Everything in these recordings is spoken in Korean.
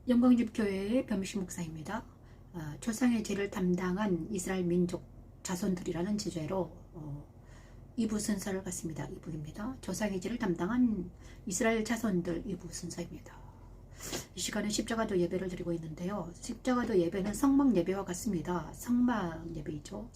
영광집교회의 변미신 목사입니다. 조상의 죄를 담당한 이스라엘 민족 자손들이라는 주제로 2부 순서를 갖습니다. 2부입니다. 조상의 죄를 담당한 이스라엘 자손들 2부 순서입니다. 이 시간에 십자가도 예배를 드리고 있는데요. 십자가도 예배는 성막 예배와 같습니다. 성막 예배이죠.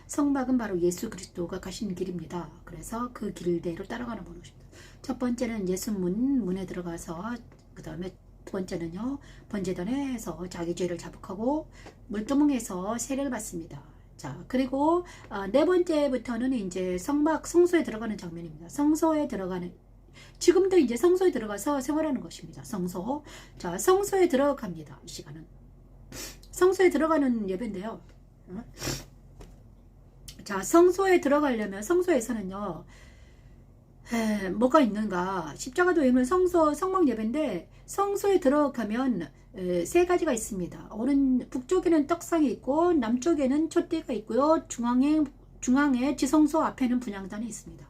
성막은 바로 예수 그리스도가 가신 길입니다. 그래서 그 길대로 따라가는 것입니다. 첫 번째는 예수문, 문에 들어가서 그 다음에 두 번째는요, 번제단에서 자기 죄를 자복하고 물두멍에서 세례를 받습니다. 자, 그리고 네 번째부터는 이제 성소에 들어가는 장면입니다. 성소에 들어가는, 지금도 이제 성소에 들어가서 생활하는 것입니다. 성소. 자, 성소에 들어갑니다. 이 시간은 성소에 들어가는 예배인데요. 자, 성소에 들어가려면 성소에서는요, 뭐가 있는가? 십자가도 예배는 성막 예배인데 성소에 들어가면 세 가지가 있습니다. 북쪽에는 떡상이 있고 남쪽에는 촛대가 있고요. 중앙에 지성소 앞에는 분향단이 있습니다.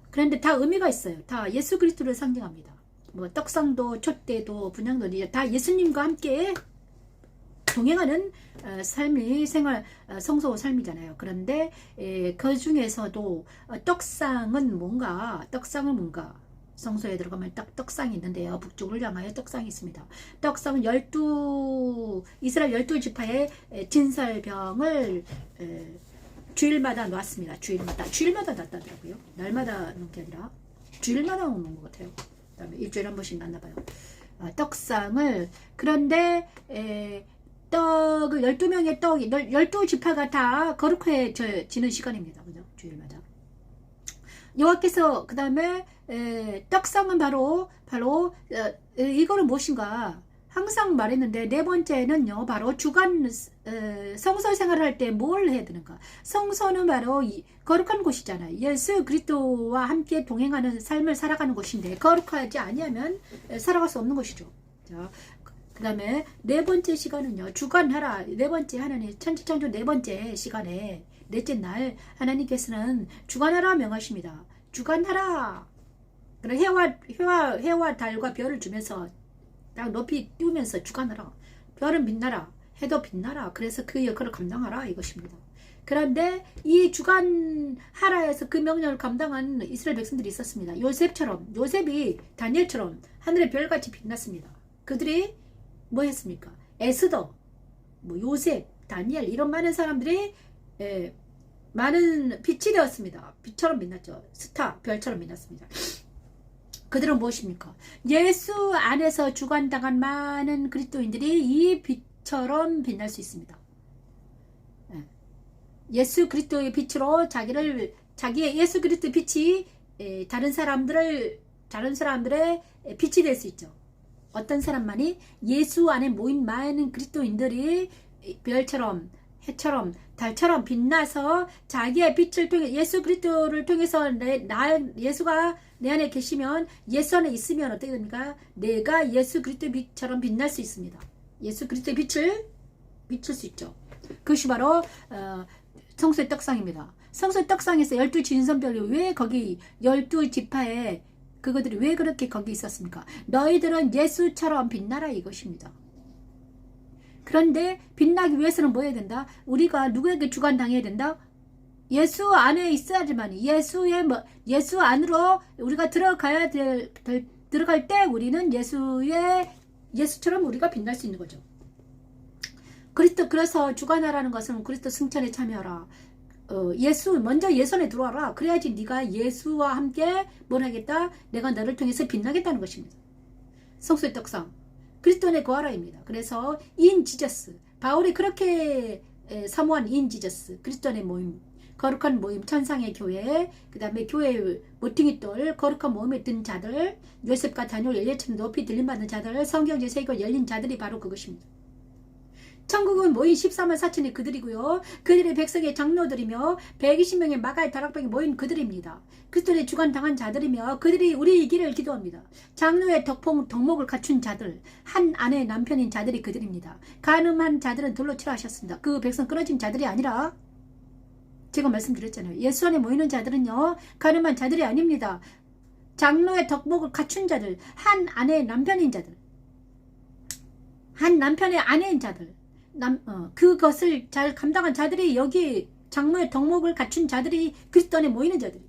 그런데 다 의미가 있어요. 다 예수 그리스도를 상징합니다. 뭐 떡상도 촛대도 분향도 다 예수님과 함께 동행하는 성소 삶이잖아요. 그런데 그 중에서도 떡상은 뭔가 성소에 들어가면 떡상이 있는데요. 북쪽을 향하여 떡상이 있습니다. 떡상은 이스라엘 12지파의 진설병을 주일마다 놨습니다. 주일마다 놨다더라고요. 날마다 놓은 게 아니라 주일마다 놓는 것 같아요. 그다음에 일주일에 한 번씩 놨나봐요. 떡상을. 그런데 12명의 떡이 12지파가 다 거룩해지는 시간입니다. 그죠? 주일마다. 여호와께서 그 다음에 떡상은 바로 이거는 무엇인가 항상 말했는데, 네 번째는요 바로 주간 성서 생활을 할 때 뭘 해야 되는가. 성소는 바로 거룩한 곳이잖아요. 예수 그리스도와 함께 동행하는 삶을 살아가는 곳인데 거룩하지 아니하면 살아갈 수 없는 것이죠. 자, 그 다음에 네 번째 시간은요, 주간하라. 네 번째, 하나님 천지창조 네 번째 시간에 넷째 날 하나님께서는 주간하라 명하십니다. 주간하라. 그래, 해와 달과 별을 주면서 딱 높이 띄우면서 주간하라. 별은 빛나라. 해도 빛나라. 그래서 그 역할을 감당하라 이것입니다. 그런데 이 주간하라에서 그 명령을 감당한 이스라엘 백성들이 있었습니다. 요셉이 다니엘처럼 하늘의 별같이 빛났습니다. 그들이 뭐 했습니까? 에스더, 요셉, 다니엘 이런 많은 사람들이 많은 빛이 되었습니다. 빛처럼 빛났죠. 별처럼 빛났습니다. 그들은 무엇입니까? 예수 안에서 주관당한 많은 그리스도인들이 이 빛처럼 빛날 수 있습니다. 예수 그리스도의 빛으로 자기의 예수 그리스도의 빛이 다른 사람들의 빛이 될 수 있죠. 어떤 사람만이 예수 안에 모인 많은 그리스도인들이 별처럼, 해처럼, 달처럼 빛나서 자기의 빛을 통해 예수 그리스도를 통해서 예수가 내 안에 계시면, 예수 안에 있으면 어떻게 됩니까? 내가 예수 그리스도의 빛처럼 빛날 수 있습니다. 예수 그리스도의 빛을 비출 수 있죠. 그것이 바로 성소의 떡상입니다. 성소의 떡상에서 12진선별이 왜 거기 12지파에 그것들이 왜 그렇게 거기 있었습니까? 너희들은 예수처럼 빛나라 이것입니다. 그런데 빛나기 위해서는 뭐 해야 된다? 우리가 누구에게 주관당해야 된다? 예수 안에 있어야지만, 예수 안으로 우리가 들어갈 때 우리는 예수처럼 우리가 빛날 수 있는 거죠. 그래서 주관하라는 것은 그리스도 승천에 참여하라. 먼저 예수 안에 들어와라. 그래야지 네가 예수와 함께 뭘 하겠다? 내가 너를 통해서 빛나겠다는 것입니다. 성소의 떡상, 그리스도 안에 거하라입니다. 그래서 인지저스, 바울이 그렇게 사모한 인지저스, 그리스도 안의 모임, 거룩한 모임, 천상의 교회, 그 다음에 교회 모퉁이돌, 거룩한 모임에 든 자들, 요셉과 다니엘, 엘리야처럼 높이 들림받는 자들, 성경제 세계가 열린 자들이 바로 그것입니다. 천국은 모인 14만 4천이 그들이고요. 그들의 백성의 장로들이며 120명의 마가의 다락방에 모인 그들입니다. 그리스도의 주관당한 자들이며 그들이 우리의 길을 기도합니다. 장로의 덕목을 갖춘 자들, 한 아내의 남편인 자들이 그들입니다. 간음한 자들은 돌로 치라 하셨습니다. 그 백성 끊어진 자들이 아니라, 제가 말씀드렸잖아요. 예수 안에 모이는 자들은요, 간음한 자들이 아닙니다. 장로의 덕목을 갖춘 자들, 한 아내의 남편인 자들, 한 남편의 아내인 자들, 그것을 잘 감당한 자들이, 여기 장로의 덕목을 갖춘 자들이 그리스도 안에 모이는 자들이.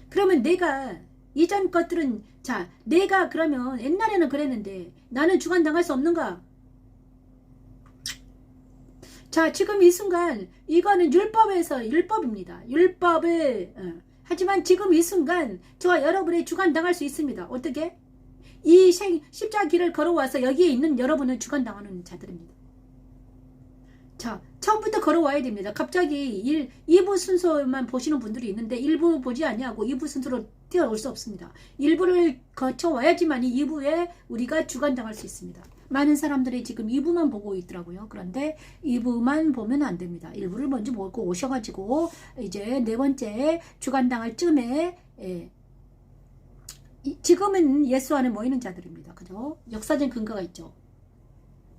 그러면 내가 이전 것들은, 자, 내가 그러면 옛날에는 그랬는데 나는 주관당할 수 없는가? 자, 지금 이 순간 이거는 율법에서 율법입니다. 율법을 하지만 지금 이 순간 저와 여러분의 주관당할 수 있습니다. 어떻게? 이 십자가 길을 걸어와서 여기에 있는 여러분은 주관당하는 자들입니다. 자, 처음부터 걸어와야 됩니다. 갑자기 2부 순서만 보시는 분들이 있는데 1부 보지 아니하고 2부 순서로 뛰어올 수 없습니다. 1부를 거쳐와야지만 이 2부에 우리가 주관당할 수 있습니다. 많은 사람들이 지금 2부만 보고 있더라고요. 그런데 2부만 보면 안 됩니다. 1부를 먼저 보고 오셔가지고 이제 네 번째 주관당할 쯤에 지금은 예수 안에 모이는 자들입니다. 그죠? 역사적 근거가 있죠.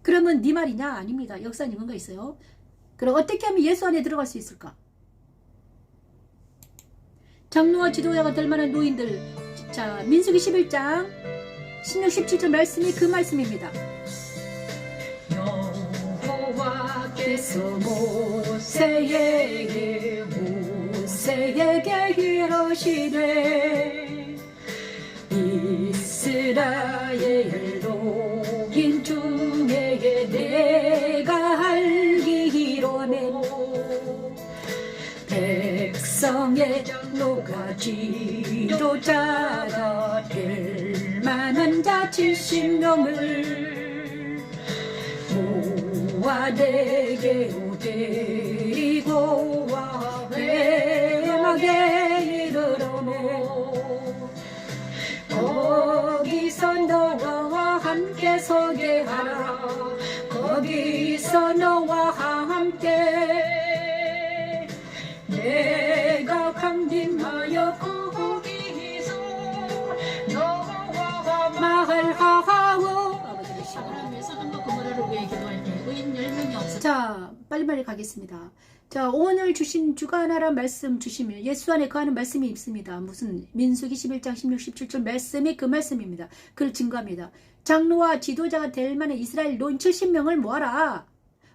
그러면 네 말이냐? 아닙니다. 역사적 근거가 있어요. 그럼 어떻게 하면 예수 안에 들어갈 수 있을까? 장로와 지도자가 될 만한 노인들. 자, 민수기 11장 16, 17절 말씀이 그 말씀입니다. 여호와께서 모세에게 이르시되 이스라엘 노인 중에 내가 알기로는 백성의 장로가 지도자가 될 만한 자 70명을 모아내게로 데리고 와 회막에 이르러네. 거기서 너와 함께 서게 하라. 거기서 너와 함께 내가 강림하여 거기서 너와 말하오. 아버지를 시원을 위해서 한번 그모라를 위해 기도할 때 의인 10명이 없어. 자, 빨리빨리 가겠습니다. 자, 오늘 주신 주관하라 말씀 주시면 예수 안에 거하는 말씀이 있습니다. 무슨 민수기 11장 16, 17절 말씀이 그 말씀입니다. 그걸 증거합니다. 장로와 지도자가 될 만한 이스라엘 노인 70명을 모아라.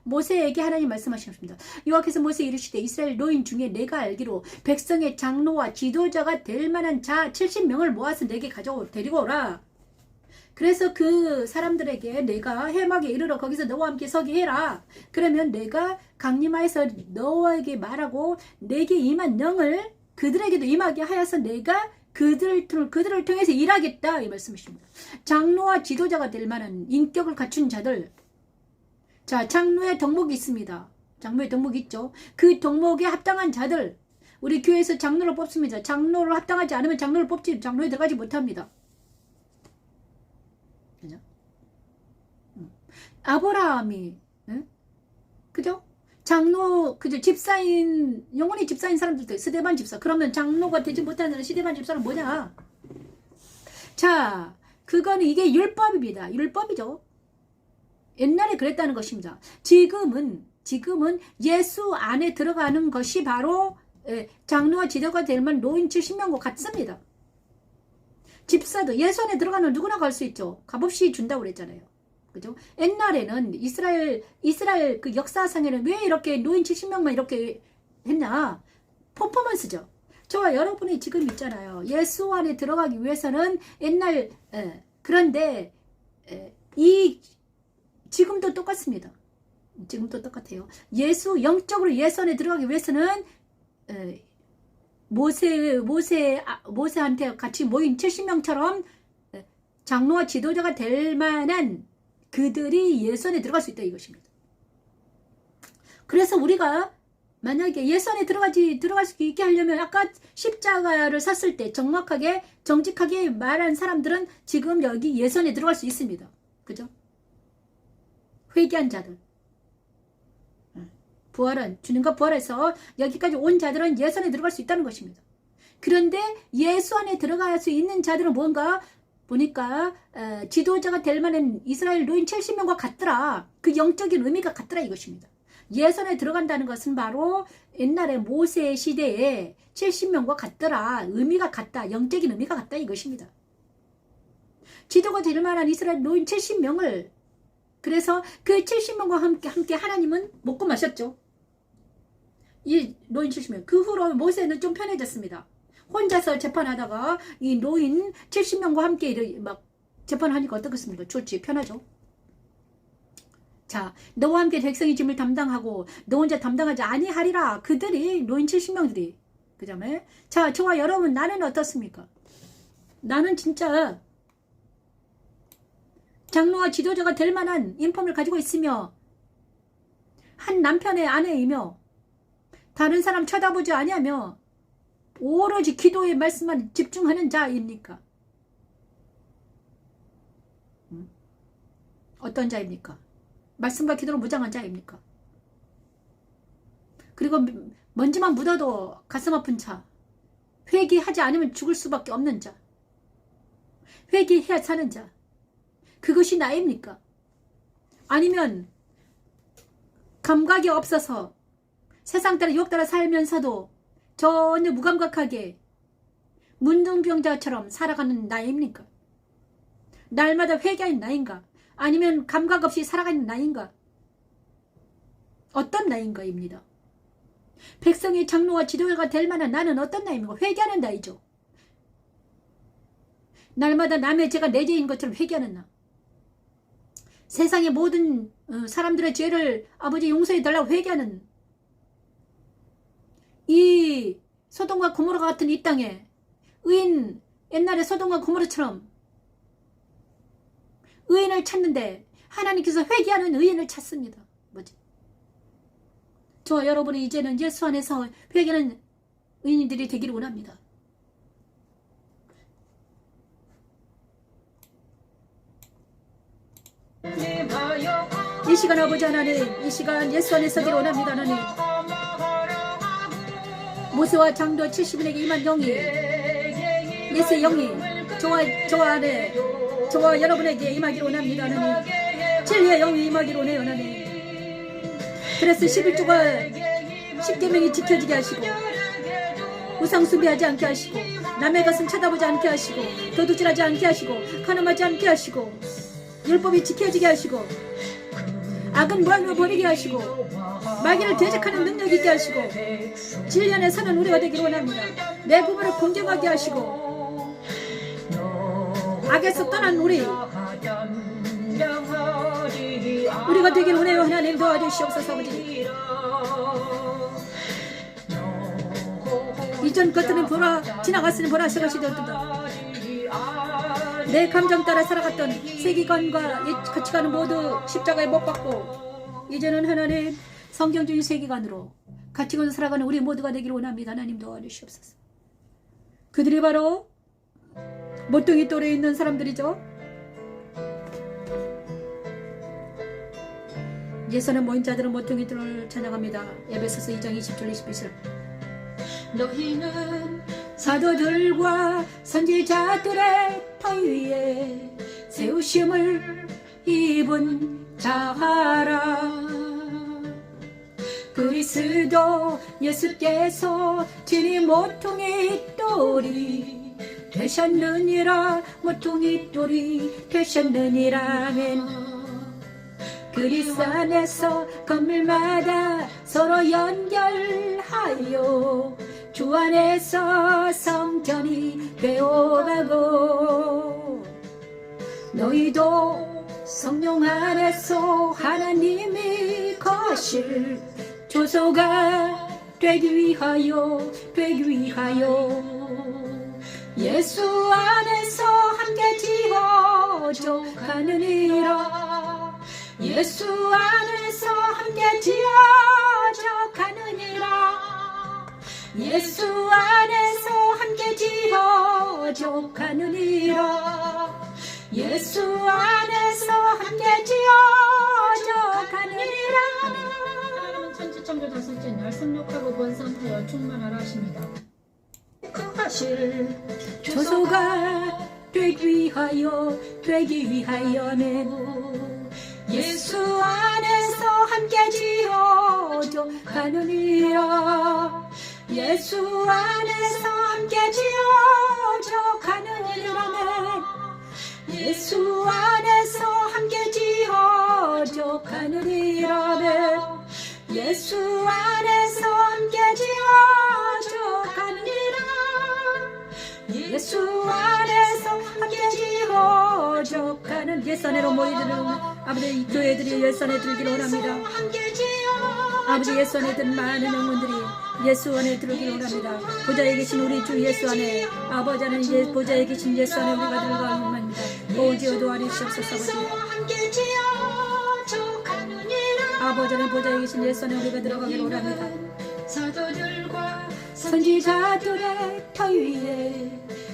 모세에게 하나님 말씀하셨습니다. 여호와께서 모세에 이르시되 이스라엘 노인 중에 내가 알기로 백성의 장로와 지도자가 될 만한 자 70명을 모아서 내게 데리고 오라. 그래서 그 사람들에게 내가 회막에 이르러 거기서 너와 함께 서게 해라. 그러면 내가 강림하여서 너에게 말하고 내게 임한 영을 그들에게도 임하게 하여서 내가 그들을 통해서 일하겠다. 이 말씀이십니다. 장로와 지도자가 될 만한 인격을 갖춘 자들. 자, 장로의 덕목이 있습니다. 장로의 덕목이 있죠. 그 덕목에 합당한 자들. 우리 교회에서 장로를 뽑습니다. 장로를 합당하지 않으면 장로를 뽑지, 장로에 들어가지 못합니다. 그죠? 아브라함이, 그죠? 장로, 그죠? 집사인, 영원히 집사인 사람들도 스데반 집사. 그러면 장로가 되지 못하는 스데반 집사는 뭐냐? 자, 그거는 이게 율법입니다. 율법이죠. 옛날에 그랬다는 것입니다. 지금은 예수 안에 들어가는 것이 바로 장로와 지도가 될 만한 노인 70명과 같습니다. 집사도 예수 안에 들어가는 누구나 갈 수 있죠. 값없이 준다고 그랬잖아요. 그죠? 옛날에는 이스라엘 그 역사상에는 왜 이렇게 노인 70명만 이렇게 했냐? 퍼포먼스죠. 저와 여러분이 지금 있잖아요. 예수 안에 들어가기 위해서는 옛날 그런데 지금도 똑같습니다. 지금도 똑같아요. 영적으로 예수 안에 들어가기 위해서는 모세한테 같이 모인 70명처럼 장로와 지도자가 될 만한 그들이 예수 안에 들어갈 수 있다 이것입니다. 그래서 우리가 만약에 예수 안에 들어갈 수 있게 하려면 아까 십자가를 샀을 때 정직하게 말한 사람들은 지금 여기 예수 안에 들어갈 수 있습니다. 그죠? 회개한 자들, 주님과 부활해서 여기까지 온 자들은 예수 안에 들어갈 수 있다는 것입니다. 그런데 예수 안에 들어갈 수 있는 자들은 뭔가 보니까 지도자가 될 만한 이스라엘 노인 70명과 같더라. 그 영적인 의미가 같더라 이것입니다. 예선에 들어간다는 것은 바로 옛날에 모세 시대에 70명과 같더라. 의미가 같다. 영적인 의미가 같다 이것입니다. 지도가 될 만한 이스라엘 노인 70명을 그래서 그 70명과 함께 하나님은 먹고 마셨죠. 이 노인 70명. 그 후로 모세는 좀 편해졌습니다. 혼자서 재판하다가 이 노인 70명과 함께 막 재판하니까 어떻겠습니까? 좋지. 편하죠. 자, 너와 함께 백성의 짐을 담당하고 너 혼자 담당하지 아니하리라. 그들이 노인 70명들이. 그다음에 자, 저와 여러분 나는 어떻습니까? 나는 진짜 장로와 지도자가 될 만한 인품을 가지고 있으며 한 남편의 아내이며 다른 사람 쳐다보지 아니하며 오로지 기도의 말씀만 집중하는 자입니까? 어떤 자입니까? 말씀과 기도로 무장한 자입니까? 그리고 먼지만 묻어도 가슴 아픈 자, 회개하지 않으면 죽을 수밖에 없는 자, 회개해야 사는 자, 그것이 나입니까? 아니면 감각이 없어서 세상 따라 유혹 따라 살면서도 전혀 무감각하게 문둥병자처럼 살아가는 나입니까? 날마다 회개하는 나인가? 아니면 감각 없이 살아가는 나인가? 어떤 나인가입니다. 백성의 장로와 지도자가 될 만한 나는 어떤 나입니까? 회개하는 나이죠. 날마다 남의 죄가 내 죄인 것처럼 회개하는 나. 세상의 모든 사람들의 죄를 아버지 용서해 달라고 회개하는 이 소돔과 고모라 같은 이 땅에 의인, 옛날에 소돔과 고모라처럼 의인을 찾는데 하나님께서 회개하는 의인을 찾습니다. 뭐지? 저와 여러분이 이제는 예수 안에서 회개하는 의인들이 되기를 원합니다. 이 시간 아버지 하나님, 이 시간 예수 안에 서기를 원합니다. 하나님, 모세와 장로 70인에게 임한 영이, 예수의 영이 저와 안에, 저와 여러분에게 임하기를 원합니다. 하나님, 진리의 영이 임하기를 원해요. 하나님, 그래서 11조가 10계명이 지켜지게 하시고 우상 숭배하지 않게 하시고 남의 것은 쳐다보지 않게 하시고 도둑질하지 않게 하시고 간음하지 않게 하시고 율법이 지켜지게 하시고 악은 무한으로 버리게 하시고 마귀를 대적하는 능력 있게 하시고 진리 안에 사는 우리가 되기를 원합니다. 내 부모를 공경하게 하시고 악에서 떠난 우리가 되기를 원해요. 하나님 도와주시옵소서. 아버지, 이전 것들은 지나갔으니 보라 새 것이 되었다. 내 감정 따라 살아갔던 세계관과 옛 가치관은 모두 십자가에 못 박고 이제는 하나님 성경적인 세계관으로 가치관으로 살아가는 우리 모두가 되기를 원합니다. 하나님 도와주시옵소서. 그들이 바로 모퉁이 돌에 있는 사람들이죠. 예선에 모인 자들은 모퉁이 돌을 찬양합니다. 에베소서 2장 20절 21절. 너희는 사도들과 선지자들의 터 위에 세우심을 입은 자하라. 그리스도 예수께서 친히 모퉁이 돌이 되셨느니라. 모퉁이 돌이 되셨느니라면 그리스도 안에서 건물마다 서로 연결하여 주 안에서 성전이 되어가고 너희도 성령 안에서 하나님이 거실 조소가 되기 위하여 예수 안에서 함께 지어져 가느니라. 예수 안에서 함께 지어져 가느니라. 예수 안에서 함께 지어져 가느니라. 예수 안에서 함께 지어져 가느니라. 하나님은 천지창조 다섯째 날 생육하고 번성하여 충만하라 하십니다. 하실 조소가 되기 위하여는 예수 안에서 함께 지어져 가느니라. 예수 안에서 함께 지어져 가느니라네. 예수 안에서 함께 지어져 가느니라네. 예수 안에서 함께 지어져 가느니라. 예수 안에서 함께 지어져 가는 예수 안에로 모이들은 아버지 교회들이 예수 안에 들기를 원합니다. 아버지 예수 안에 든 많은 영혼들이 예수 안에 들어오기를 원합니다. 보좌에 계신 우리 주 예수 안에 아버지 하나님 이제 보좌에 계신 예수 안에 우리가 들어가기 원합니다. 오지어 도와주시옵소서. 아버지 하나님 보좌에 계신 예수 안에 우리가 들어가기를 원합니다. 사도들과 선지자들의 터 위에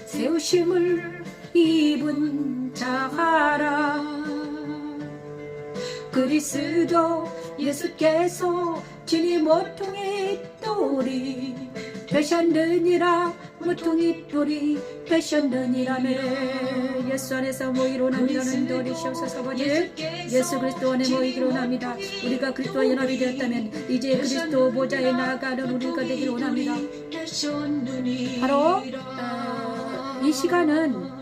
세우심을 입은 자하라. 그리스도 예수께서 진이 모퉁이 돌이 되셨느니라. 모퉁이 돌이 되셨느니라며. 예수 안에서 모이기로 원합니다는 도리시옵소서. 아버지 예수 그리스도 안에 모이기로 원합니다. 우리가 그리스도와 연합이 되었다면 이제 그리스도 보좌에 나아가는 우리가 되기를 원합니다. 바로 이 시간은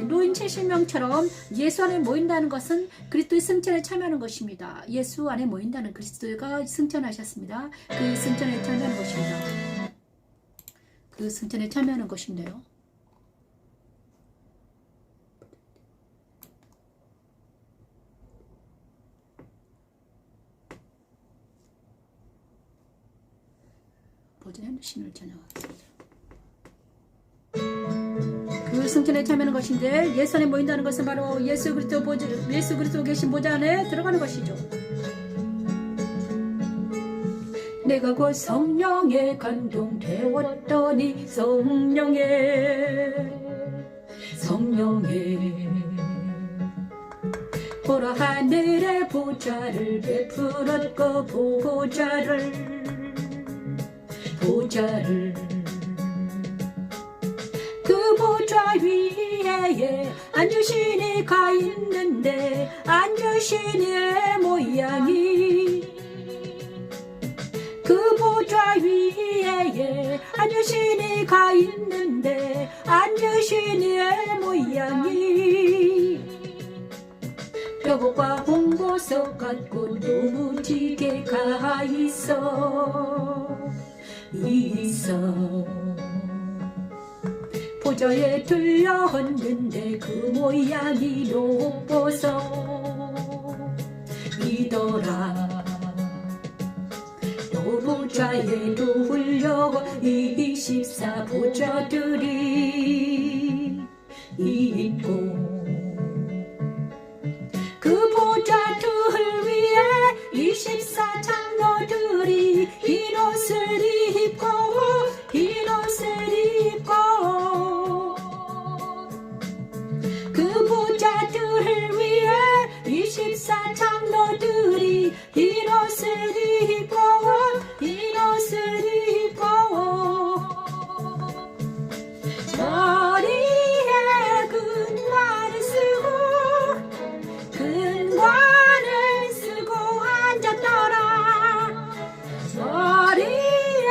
노인 70명처럼 예수 안에 모인다는 것은 그리스도의 승천에 참여하는 것입니다. 예수 안에 모인다는 그리스도가 승천하셨습니다. 그 승천에 참여하는 것입니다. 그 승천에 참여하는 것인데요. 보좌의 신을 찬양하겠습니다. 그 승천에 참여하는 것인데 예수 안에 모인다는 것은 바로 예수 그리스도 계신 보좌 안에 들어가는 것이죠. 내가 곧 성령에 감동되었더니 성령에 보라 하늘의 보좌를 베풀었고 보좌를 그 보좌 위에 앉으신 이가 있는데 앉으신 이의 모양이 그 보좌 위에 앉으신 이가 있는데 앉으신 이의 모양이 벽옥과 홍보석 같고 노무지게 가 있어 보좌에 들려왔는데 그 모양이 녹보석이더라. 보좌에 둘려 24 보좌들이 있고 그 보좌들 위에 24 장로들이 흰 옷을 입고 그 보좌들 위에 24 장로들이 흰 옷을 입고 머리에 근관을 쓰고 앉았더라. 머리에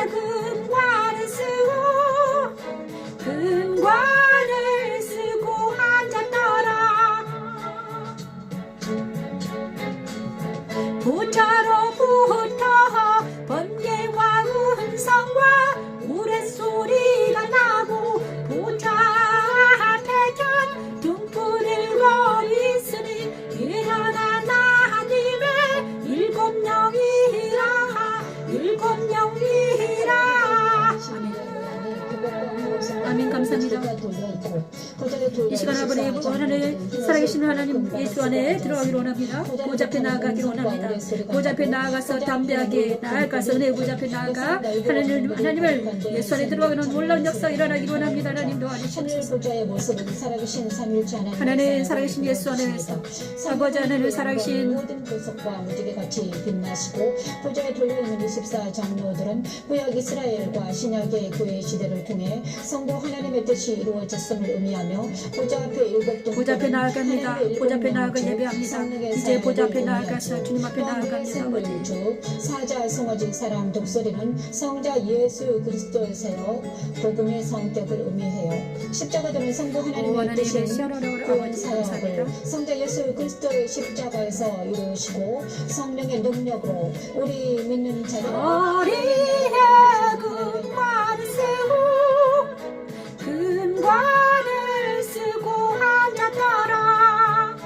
근관을 쓰고 앉았더라. 보좌로부터 번개와 음성과 우레소리가 나고 보좌 앞에 전 등불을 거 있으니 일어나 하나님의 일곱 영이라. 아멘. 감사합니다. 이 시간 아버지 하나님 살아계신 하나님 예수 안에 들어가기를 원합니다. 보좌 앞에 나아가기를 원합니다. 보좌 앞에 나아가서 담대하게 나아가서 은혜의 보좌 앞에 나아가 하나님을 예수 안에 들어가는 놀라운 역사 일어나기를 원합니다. 하나님 도와주시옵소서. 하나님 살아계신 예수 안에서 아버지 하나님 살아계신 모든 보석과 무지개같이 빛나시고 보좌에 돌려있는 24 장로들은 구약 이스라엘과 신약의 구의 시대를 통해 성도 하나님의 뜻이 이루어졌음을 의미하며 보좌 앞에 7 보좌 앞에 나아갑니다. 보좌 앞에 나아가 예배합니다. 이제 보좌 앞에 나아가서 주님 앞에 나아갑니다. 아버지. 사자 성어진 사람 독소리는 성자 예수 그리스도이세요. 복음의 성격을 의미해요. 십자가도는 성부 하나님의 뜻인 구원 사역을 성자 예수 그리스도의 십자가에서 이루시고 성령의 능력으로 우리 믿는 자들 머리에 금관을 쓰고 금관을 쓰고 앉았더라.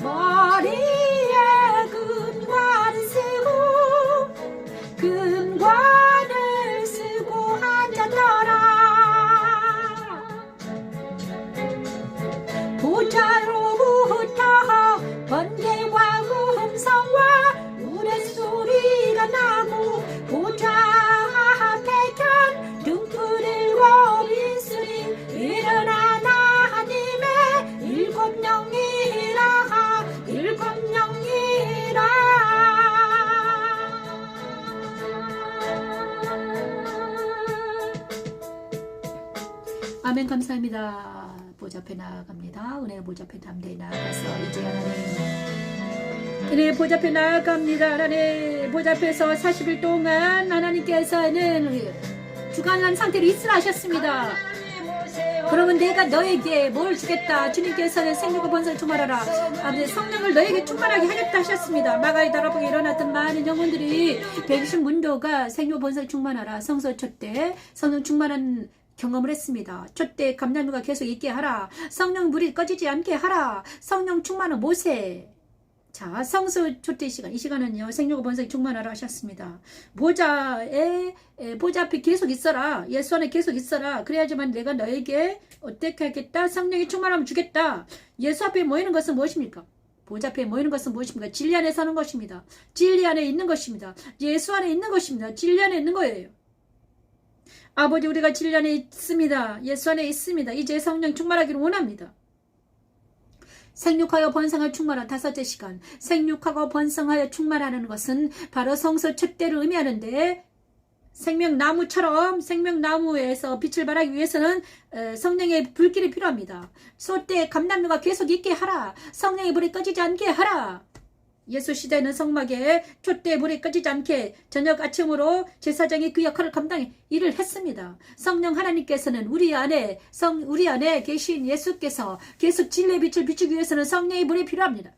머리에 금관을 쓰고 금관을 쓰고 앉았더라. 보좌로부터 번개와 음성과 노랫소리가 나고 보좌 앞에 전 등불을 비추니 이른 하나님의 일곱 영이라 일곱 영이라. 아멘. 감사합니다. 보좌 앞에 나아갑니다. 은혜의 보좌 앞에 담대히 나아가서 이제 하나님 은혜의 보좌 앞에 나아갑니다. 하나님 보좌 앞에서 40일 동안 하나님께서는 주관한 상태로 있으라 하셨습니다. 그러면 내가 너에게 뭘 주겠다. 주님께서는 생명과 번성을 충만하라. 아버지 성령을 너에게 충만하게 하겠다 하셨습니다. 마가의 다락방에 일어났던 많은 영혼들이 120문도가 생명과 번성을 충만하라. 성서 첫때 성령 충만한 경험을 했습니다. 첫때 감람류가 계속 있게 하라. 성령 물이 꺼지지 않게 하라. 성령 충만한 모세. 자, 성수 초대 시간, 이 시간은요 생명과 번성이 충만하라 하셨습니다. 보좌 앞에 계속 있어라. 예수 안에 계속 있어라. 그래야지만 내가 너에게 어떻게 하겠다. 성령이 충만하면 주겠다. 예수 앞에 모이는 것은 무엇입니까? 보좌 앞에 모이는 것은 무엇입니까? 진리 안에 사는 것입니다. 진리 안에 있는 것입니다. 예수 안에 있는 것입니다. 진리 안에 있는 거예요. 아버지, 우리가 진리 안에 있습니다. 예수 안에 있습니다. 이제 성령 충만하기를 원합니다. 생육하여 번성할 충만한 5째 시간. 생육하고 번성하여 충만하는 것은 바로 성서 첫대를 의미하는데, 생명나무처럼 생명나무에서 빛을 발하기 위해서는 성령의 불길이 필요합니다. 소때 감람류가 계속 있게 하라. 성령의 불이 꺼지지 않게 하라. 예수 시대는 성막에 촛대 불이 꺼지지 않게 저녁 아침으로 제사장이 그 역할을 감당해 일을 했습니다. 성령 하나님께서는 우리 안에 계신 예수께서 계속 진리의 빛을 비추기 위해서는 성령의 불이 필요합니다.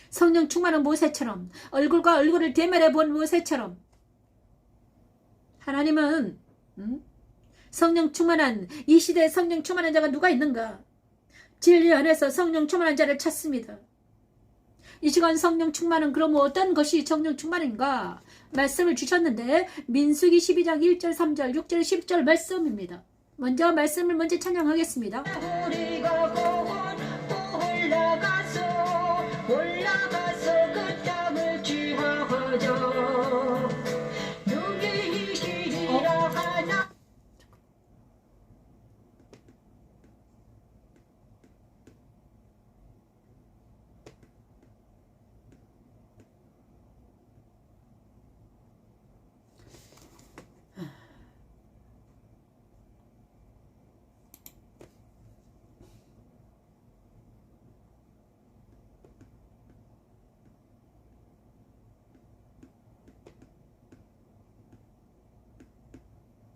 성령 충만한 모세처럼, 얼굴과 얼굴을 대면해 본 모세처럼, 하나님은 성령 충만한, 이 시대에 성령 충만한 자가 누가 있는가? 진리 안에서 성령 충만한 자를 찾습니다. 이 시간 성령 충만은 그럼 어떤 것이 성령 충만인가? 말씀을 주셨는데 민수기 12장 1절 3절 6절 10절 말씀입니다. 먼저 말씀을 먼저 찬양하겠습니다. 우리가 올라가서 그 땅을 취하하자. 누기 길이라 하나.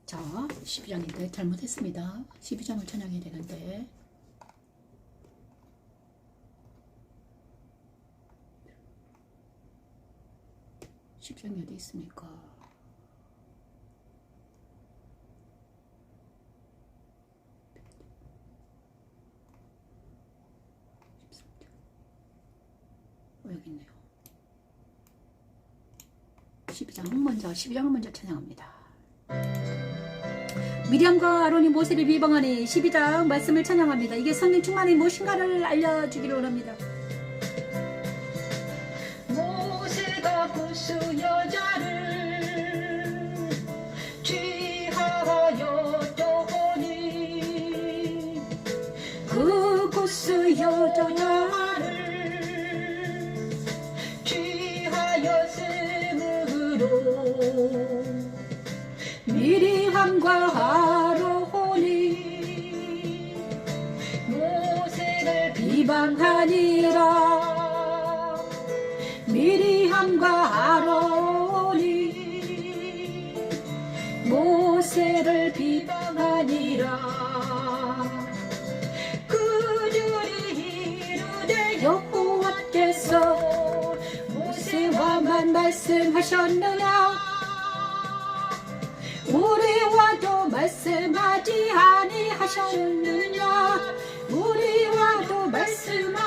자, 12장인데 잘못했습니다. 12장을 찬양해야 되는데. 십장이 어디 있습니까? 여기 있네요. 12장을 먼저 찬양합니다. 미리암과 아론이 모세를 비방하니 12장 말씀을 찬양합니다. 이게 성령 충만이 무엇인가를 알려주기를 원합니다. 모세가 구스 여자를 취하여 떠오니 그 구스 여자를 취하였으므로 미리암과 아론이 비방하니라. 미리암과 아론이 모세를 비방하니라. 그들이 이르되 여호와께서 모세와만 말씀하셨느냐? 우리와도 말씀하지 아니하셨느냐? 우리와도 말씀하지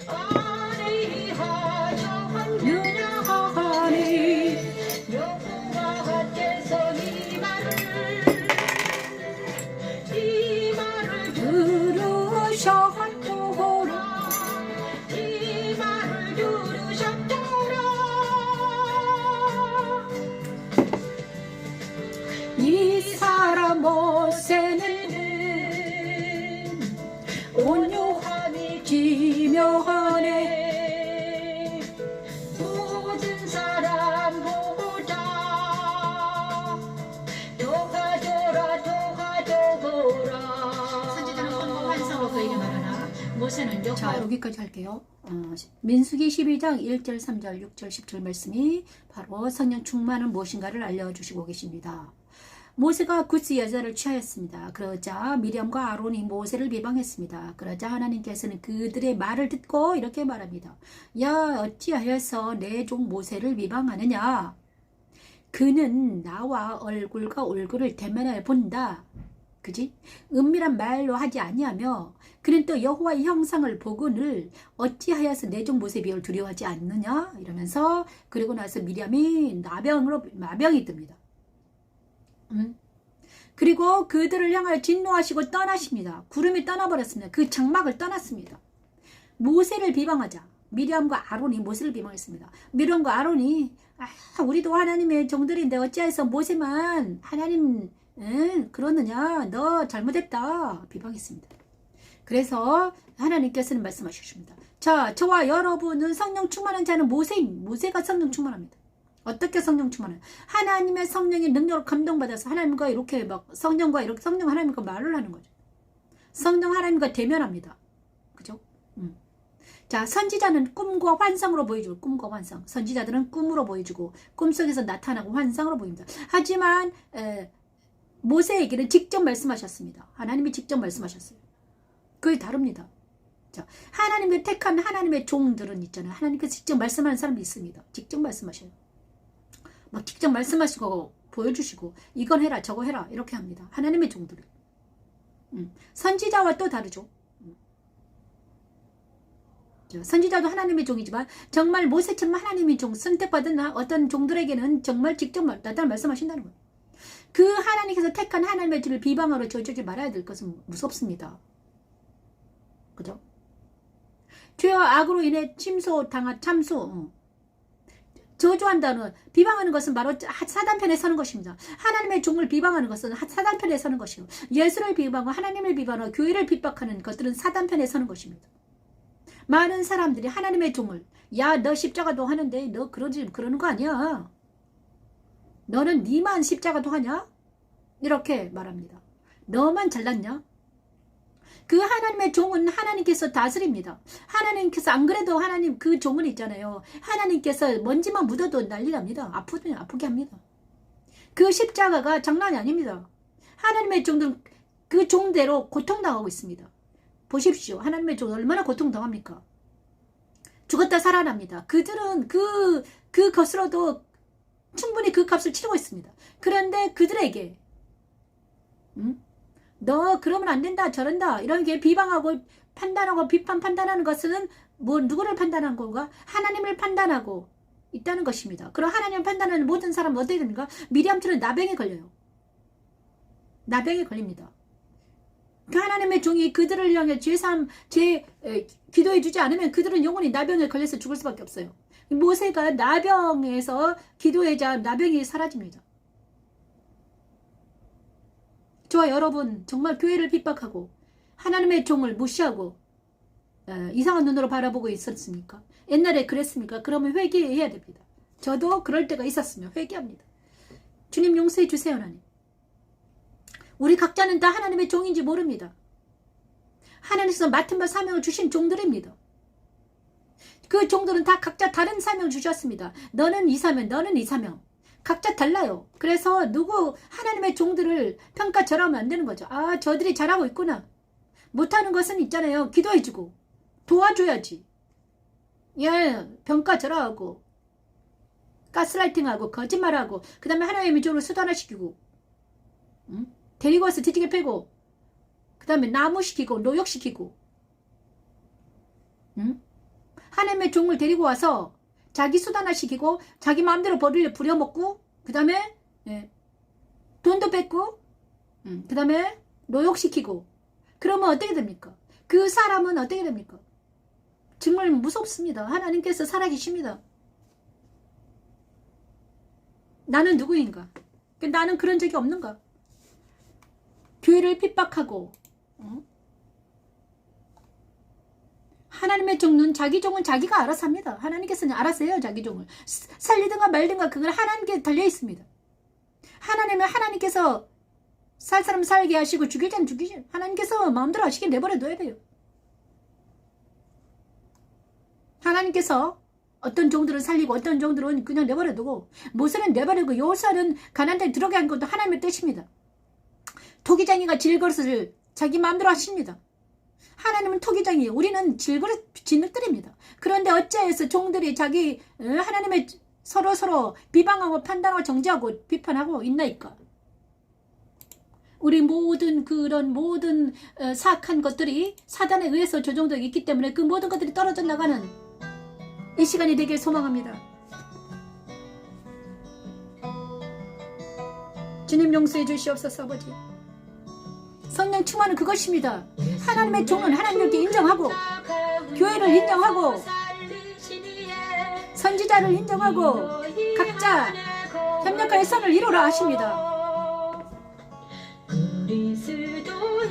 아니하셨느냐 하니 여호와께서 이 말을 들으셨도라. 이 말을 들으셨도라. 이 사람 모세는 온유함이 지명하네. 모든 사람보다 도와줘라 도와줘라. 선지자는 헌법 환상으로 그에게 말하나 모세는 자, 여호와 여기까지 할게요. 민수기 12장 1절, 3절, 6절, 10절 말씀이 바로 성령 충만은 무엇인가를 알려주시고 계십니다. 모세가 굿스 여자를 취하였습니다. 그러자 미리암과 아론이 모세를 비방했습니다. 그러자 하나님께서는 그들의 말을 듣고 이렇게 말합니다. 야, 어찌하여서 내 종 모세를 비방하느냐? 그는 나와 얼굴과 얼굴을 대면하여 본다. 그지? 은밀한 말로 하지 아니하며 그는 또 여호와의 형상을 보거늘 어찌하여서 내 종 모세의 비를 두려워하지 않느냐? 이러면서 그리고 나서 미리암이 나병이 듭니다. 그리고 그들을 향하여 진노하시고 떠나십니다. 구름이 떠나버렸습니다. 그 장막을 떠났습니다. 모세를 비방하자. 미리암과 아론이 모세를 비방했습니다. 미리암과 아론이 우리도 하나님의 종들인데 어찌해서 모세만 하나님 그러느냐? 너 잘못했다. 비방했습니다. 그래서 하나님께서는 말씀하셨습니다. 자, 저와 여러분은 성령 충만한 자는 모세가 성령 충만합니다. 어떻게 성령 충만해요? 하나님의 성령의 능력을 감동받아서 하나님과 이렇게 막 성령 하나님과 말을 하는 거죠. 성령 하나님과 대면합니다. 그죠? 자, 선지자는 꿈과 환상으로 보여주고, 꿈과 환상. 선지자들은 꿈으로 보여주고, 꿈속에서 나타나고 환상으로 보입니다. 하지만 모세에게는 직접 말씀하셨습니다. 하나님이 직접 말씀하셨어요. 그게 다릅니다. 자, 하나님의 택한 하나님의 종들은 있잖아요. 하나님께서 직접 말씀하는 사람이 있습니다. 직접 말씀하셔요. 막 직접 말씀하시고 보여주시고 이건 해라 저거 해라 이렇게 합니다. 하나님의 종들은. 선지자와 또 다르죠. 선지자도 하나님의 종이지만 정말 모세처럼 하나님의 종 선택받은 어떤 종들에게는 정말 직접 나타나 말씀하신다는 거예요. 그 하나님께서 택한 하나님의 종을 비방하러 저주지 말아야 될 것은 무섭습니다. 그죠? 죄와 악으로 인해 참소 저주한다는 비방하는 것은 바로 사단편에 서는 것입니다. 하나님의 종을 비방하는 것은 사단편에 서는 것이고 예수를 비방하고 하나님을 비방하고 교회를 핍박하는 것들은 사단편에 서는 것입니다. 많은 사람들이 하나님의 종을 야, 너 십자가도 하는데 너 그러는 거 아니야. 너는 니만 십자가도 하냐? 이렇게 말합니다. 너만 잘났냐? 그 하나님의 종은 하나님께서 다스립니다. 하나님께서 안 그래도 하나님 그 종은 있잖아요. 하나님께서 먼지만 묻어도 난리 납니다. 아프게 합니다. 그 십자가가 장난이 아닙니다. 하나님의 종들은 그 종대로 고통당하고 있습니다. 보십시오. 하나님의 종은 얼마나 고통당합니까? 죽었다 살아납니다. 그들은 그 것으로도 충분히 그 값을 치르고 있습니다. 그런데 그들에게 너 그러면 안 된다 저런다 이렇게 비방하고 판단하고 판단하는 것은 누구를 판단한 건가? 하나님을 판단하고 있다는 것입니다. 그럼 하나님을 판단하는 모든 사람은 어떻게 됩니까? 미리암처럼 나병에 걸려요. 나병에 걸립니다. 그 하나님의 종이 그들을 향해 기도해 주지 않으면 그들은 영원히 나병에 걸려서 죽을 수밖에 없어요. 모세가 나병에서 기도하자 나병이 사라집니다. 저와 여러분 정말 교회를 핍박하고 하나님의 종을 무시하고 이상한 눈으로 바라보고 있었습니까? 옛날에 그랬습니까? 그러면 회개해야 됩니다. 저도 그럴 때가 있었으면 회개합니다. 주님 용서해 주세요. 하나님. 우리 각자는 다 하나님의 종인지 모릅니다. 하나님께서 맡은 바 사명을 주신 종들입니다. 그 종들은 다 각자 다른 사명을 주셨습니다. 너는 이 사명, 너는 이 사명. 각자 달라요. 그래서 누구 하나님의 종들을 평가절하면 안 되는 거죠. 아, 저들이 잘하고 있구나. 못하는 것은 있잖아요. 기도해주고 도와줘야지. 예, 평가절하고 가스라이팅하고 거짓말하고 그 다음에 하나님의 종을 수단화시키고 데리고 와서 뒤지게 패고 그 다음에 나무시키고 노역시키고 하나님의 종을 데리고 와서 자기 수단화시키고 자기 마음대로 부려먹고 그 다음에 돈도 뺏고 그 다음에 노역시키고 그러면 어떻게 됩니까? 그 사람은 어떻게 됩니까? 정말 무섭습니다. 하나님께서 살아계십니다. 나는 누구인가? 나는 그런 적이 없는가? 교회를 핍박하고 하나님의 종은 자기 종은 자기가 알아서 합니다. 하나님께서는 알아서 해요. 자기 종을 살리든가 말든가 그건 하나님께 달려 있습니다. 하나님은 하나님께서 살 사람 살게 하시고 죽일 자는 죽이지 하나님께서 마음대로 하시게 내버려 둬야 돼요. 하나님께서 어떤 종들은 살리고 어떤 종들은 그냥 내버려 두고 모세는 내버리고 요사는 가나안 땅에 들어가게 한 것도 하나님의 뜻입니다. 토기장이가 질것을 자기 마음대로 하십니다. 하나님은 토기장이에요. 우리는 질그릇 진흙들입니다. 그런데 어째서 종들이 자기 하나님의 서로 비방하고 판단하고 정죄하고 비판하고 있나이까? 우리 모든 그런 모든 사악한 것들이 사단에 의해서 조종되어 있기 때문에 그 모든 것들이 떨어져 나가는 이 시간이 되길 소망합니다. 주님 용서해 주시옵소서. 아버지 성령 충만은 그것입니다. 하나님의 종은 하나님께 인정하고 교회를 인정하고 선지자를 인정하고 각자 협력하여 선을 이루라 하십니다.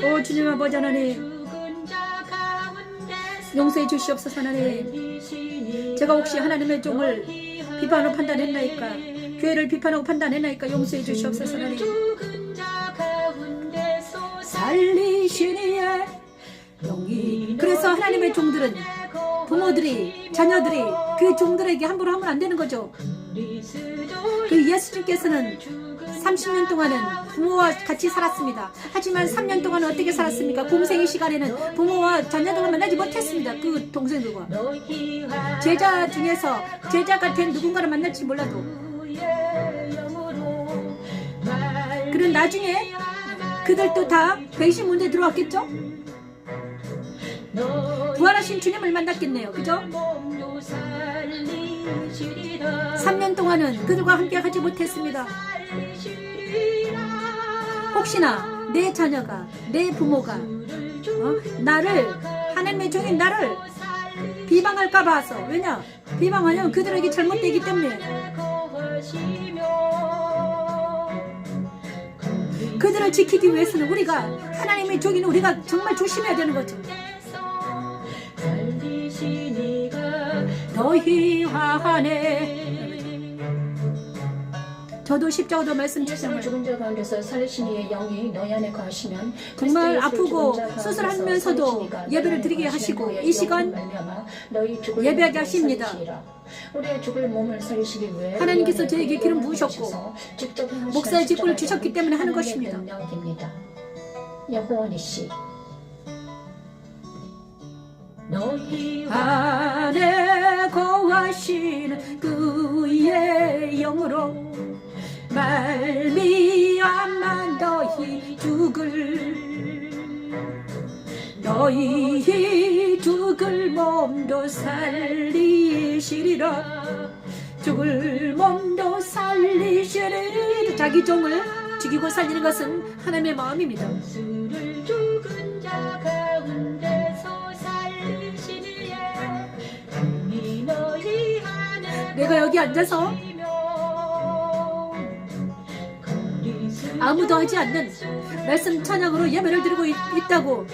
오 주님 아버지 하나님 용서해 주시옵소서. 하나님 제가 혹시 하나님의 종을 비판하고 판단했나이까 교회를 비판하고 판단했나이까 용서해 주시옵소서. 하나님 살리시니에 영이 그래서 하나님의 종들은 부모들이 자녀들이 그 종들에게 함부로 하면 안 되는 거죠. 그 예수님께서는 30년 동안은 부모와 같이 살았습니다. 하지만 3년 동안은 어떻게 살았습니까? 공생의 시간에는 부모와 자녀들과 만나지 못했습니다. 그 동생들과 제자 중에서 제자가 된 누군가를 만날지 몰라도 그런 나중에 그들도 다 배신 문제에 들어왔겠죠? 부활하신 주님을 만났겠네요. 그죠? 3년 동안은 그들과 함께 하지 못했습니다. 혹시나 내 자녀가 내 부모가 나를 하나님의 종인 나를 비방할까 봐서 왜냐? 비방하면 그들에게 잘못되기 때문에 그들을 지키기 위해서는 우리가 하나님의 종인 우리가 정말 조심해야 되는 거죠. 너희 화하네. 저도 십자가도 말씀 주시면 죽은 자 가운데서 살리신 이의 영이 너희 안에 거하시면 정말 아프고 수술하면서도 예배를 드리게 하시고 이 시간 예배하게 하십니다. 우리의 죽을 몸을 살리시기 위해 하나님께서 저에게 기름 부으셨고 목사의 직분을 주셨기 때문에 하는 것입니다. 여호와 니시 너희 안에 거하시는 그의 영으로 말미암아 너희 죽을 몸도 살리시리라. 죽을 몸도 살리시리라. 자기 종을 죽이고 살리는 것은 하나님의 마음입니다. 죽은 자 가운데서 살리시니에 능히 너희 안에 내가 여기 앉아서 아무도 하지 않는 말씀 찬양으로 예배를 드리고 있다고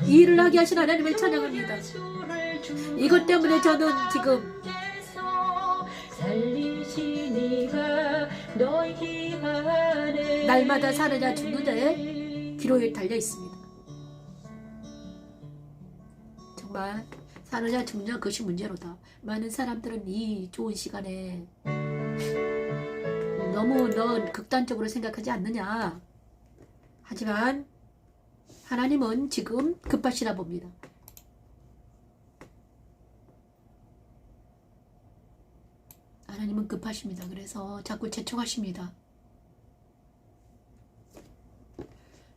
이 일을 하게 하신 하나님을 찬양합니다. 이것 때문에 저는 지금 너희 안에 날마다 살아야 죽는데 기로에 달려 있습니다. 정말 살아야 죽는 것이 문제로다. 많은 사람들은 이 좋은 시간에 너무 넌 극단적으로 생각하지 않느냐. 하지만 하나님은 지금 급하시다 봅니다. 하나님은 급하십니다. 그래서 자꾸 재촉하십니다.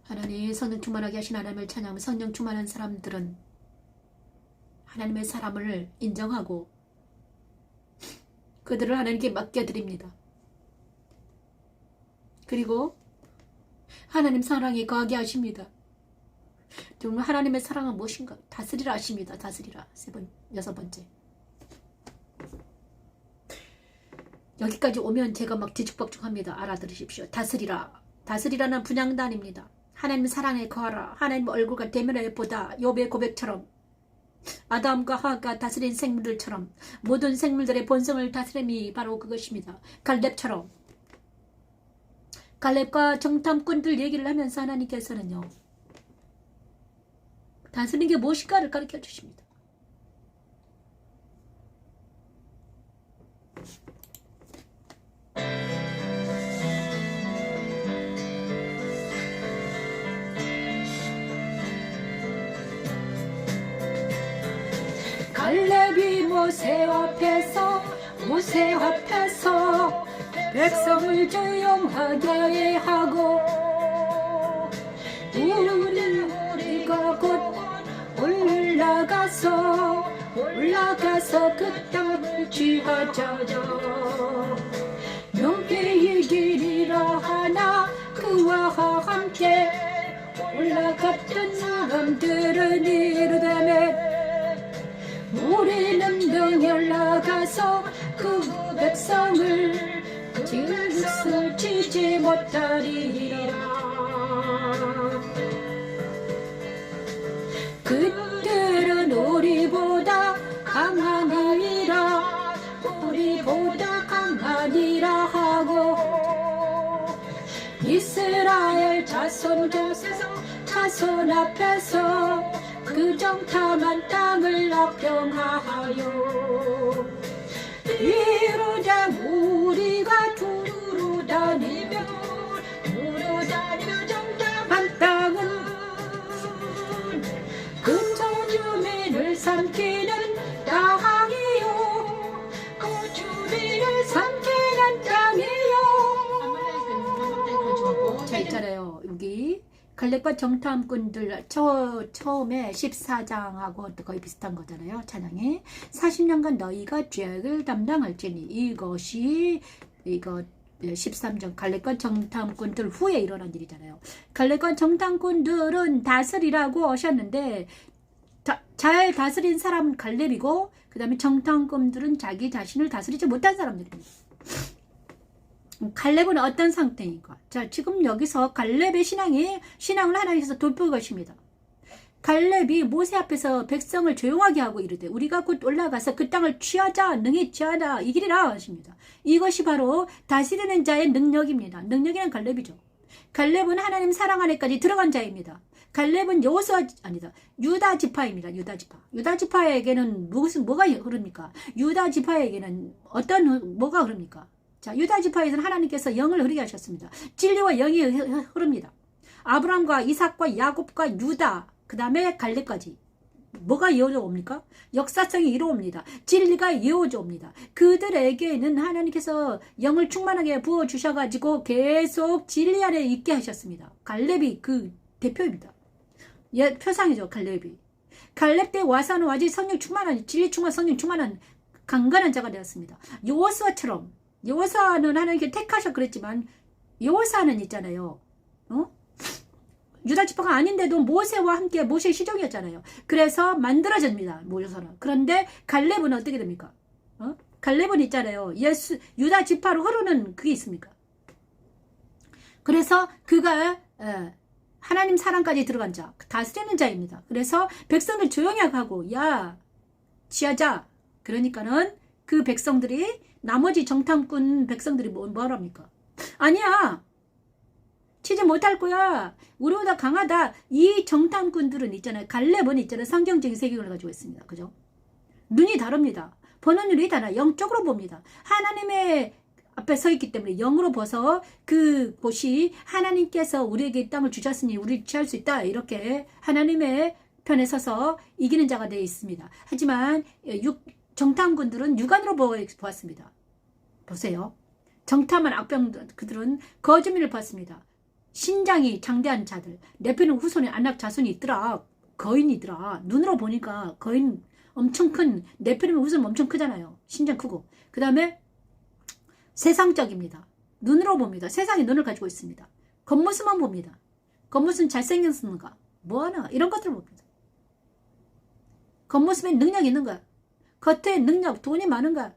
하나님 성령 충만하게 하신 하나님을 찬양하며 성령 충만한 사람들은 하나님의 사람을 인정하고 그들을 하나님께 맡겨드립니다. 그리고 하나님 사랑이 거하게 하십니다. 정말 하나님의 사랑은 무엇인가? 다스리라 하십니다. 다스리라. 여섯 번째. 여기까지 오면 제가 막 뒤죽박죽합니다. 알아들으십시오. 다스리라. 다스리라는 분향단입니다. 하나님 사랑에 거하라. 하나님 얼굴과 대면에 보다. 욥의 고백처럼 아담과 하와가 다스린 생물들처럼 모든 생물들의 본성을 다스림이 바로 그것입니다. 갈렙처럼 갈렙과 정탐꾼들 얘기를 하면서 하나님께서는요 다스리는 게 무엇인가를 가르쳐 주십니다. 갈렙이 모세 앞에서 백성을 조용하게 하고 우리가 곧 올라가서 그 땅을 취하자. 용기의 길이라 하나 그와 함께 올라갔던 사람들은 이르다매 우리는 능히 올라가서 그 백성을 지지 못하리라. 그들은 우리보다 강하니라 하고 이스라엘 자손 앞에서 그 정탐한 땅을 합병하여 이루자. 우리가 두루 다니며 정탐한 땅은 근처 주민을 삼키는 땅이요 그 주민을 삼키는 땅이요. 자 있잖아요. 여기 갈렙과 정탐꾼들 처음에 14장하고 거의 비슷한 거잖아요. 찬양이 40년간 너희가 죄악을 담당할지니 이것이 13장 갈렙과 정탐꾼들 후에 일어난 일이잖아요. 갈렙과 정탐꾼들은 다스리라고 하셨는데 잘 다스린 사람은 갈렙이고 그 다음에 정탐꾼들은 자기 자신을 다스리지 못한 사람들입니다. 갈렙은 어떤 상태인가? 자, 지금 여기서 갈렙의 신앙을 하나님께서 돌볼 것입니다. 갈렙이 모세 앞에서 백성을 조용하게 하고 이르되 우리가 곧 올라가서 그 땅을 취하자. 능히 취하자. 이 길이라 하십니다. 이것이 바로 다스리는 자의 능력입니다. 능력이란 갈렙이죠. 갈렙은 하나님 사랑 안에까지 들어간 자입니다. 갈렙은 유다 지파입니다. 유다 지파에게는 뭐가 흐릅니까? 유다 지파에게는 뭐가 흐릅니까? 자, 유다 지파에서는 하나님께서 영을 흐르게 하셨습니다. 진리와 영이 흐릅니다. 아브라함과 이삭과 야곱과 유다, 그 다음에 갈렙까지 뭐가 이어져 옵니까? 역사성이 이루어옵니다. 진리가 이어져 옵니다. 그들에게는 하나님께서 영을 충만하게 부어주셔가지고 계속 진리 안에 있게 하셨습니다. 갈렙이 그 대표입니다. 표상이죠. 갈렙 때 와서는 아직 성령 충만한, 진리 충만, 성령 충만한 강건한 자가 되었습니다. 여호수아는 하나님께 택하셔 그랬지만 여호수아는 있잖아요. 유다 지파가 아닌데도 모세와 함께 모세의 시종이었잖아요. 그래서 만들어집니다. 모세는. 그런데 갈렙은 어떻게 됩니까? 갈렙은 있잖아요. 유다 지파로 흐르는 그게 있습니까? 그래서 그가 하나님 사랑까지 들어간 자, 다스리는 자입니다. 그래서 백성을 조용히 하고 취하자. 그러니까는 그 백성들이 나머지 정탐꾼 백성들이 뭐랍니까? 아니야. 치지 못할 거야. 우리보다 강하다. 이 정탐꾼들은 있잖아요. 갈렙은 있잖아요. 성경적인 세계관을 가지고 있습니다. 그죠? 눈이 다릅니다. 보는 눈이 달라. 영적으로 봅니다. 하나님의 앞에 서 있기 때문에 영으로 봐서 그 곳이 하나님께서 우리에게 이 땅을 주셨으니 우리 취할 수 있다. 이렇게 하나님의 편에 서서 이기는 자가 되어 있습니다. 하지만 정탐꾼들은 육안으로 보았습니다. 보세요. 정탐한 악병들 그들은 거짓말을 봤습니다. 신장이 장대한 자들, 내 편은 후손에 안락 자손이 있더라. 거인이더라. 눈으로 보니까 거인 엄청 큰, 내 편이면 후손 엄청 크잖아요. 신장 크고. 그 다음에 세상적입니다. 눈으로 봅니다. 세상에 눈을 가지고 있습니다. 겉모습만 봅니다. 겉모습은 잘생겼는가? 뭐하나? 이런 것들을 봅니다. 겉모습에 능력이 있는가? 겉에 능력, 돈이 많은가?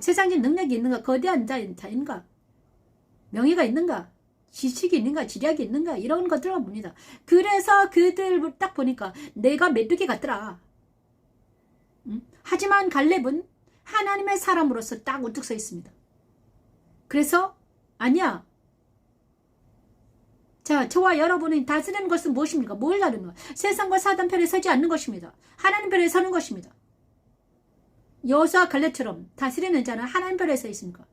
세상적인 능력이 있는가? 거대한 자인가? 명예가 있는가? 지식이 있는가? 지략이 있는가? 이런 것들을 봅니다. 그래서 그들 딱 보니까 내가 메뚜기 같더라. 하지만 갈렙은 하나님의 사람으로서 딱 우뚝 서 있습니다. 그래서 아니야. 자, 저와 여러분이 다스리는 것은 무엇입니까? 뭘 다루는 거야? 세상과 사단 편에 서지 않는 것입니다. 하나님 편에 서는 것입니다. 여호수아 갈렙처럼 다스리는 자는 하나님 편에 서 있습니까?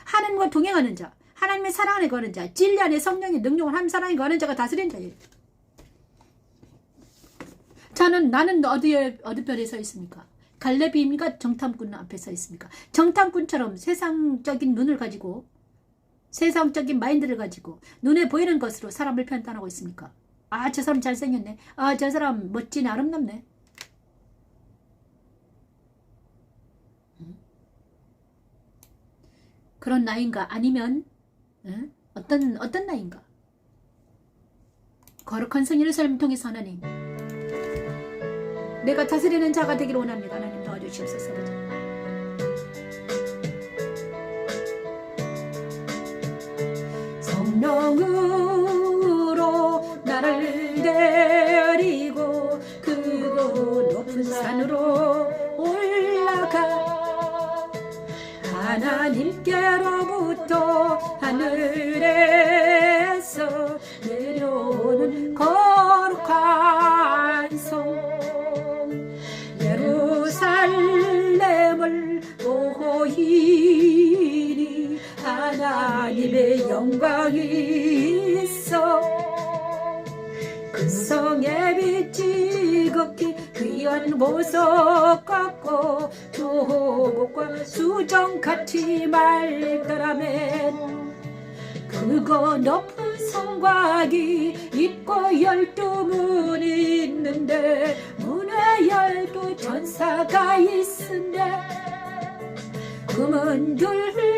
하나님과 동행하는 자, 하나님의 사랑 안에 거하는 자, 진리 안에 성령의 능력을 하나님 사랑에 거하는 자가 다스리는 자예요. 나는 어디 편에 서 있습니까? 갈렙입니까? 정탐꾼 앞에 서 있습니까? 정탐꾼처럼 세상적인 눈을 가지고 세상적인 마인드를 가지고 눈에 보이는 것으로 사람을 판단하고 있습니까? 아, 저 사람 잘생겼네. 아, 저 사람 멋지네, 아름답네. 그런 나이인가? 아니면 어떤 나이인가? 거룩한 성령의 삶을 통해서 하나님, 내가 다스리는 자가 되기를 원합니다. 하나님 도와주시옵소서. 성령으로 나를 데리고 그 높은 산으로 올라가 하나님께로부터 하늘에서 내려오는 거룩한 성 예루살렘을 보이니 하나님의 영광이 있어 그 성의 빛이 걷기 귀한 보석 같고 교복과 수정같이 맑더라매 그거 높은 성곽이 있고 12문이 있는데 문에 12 전사가 있은데 그 문들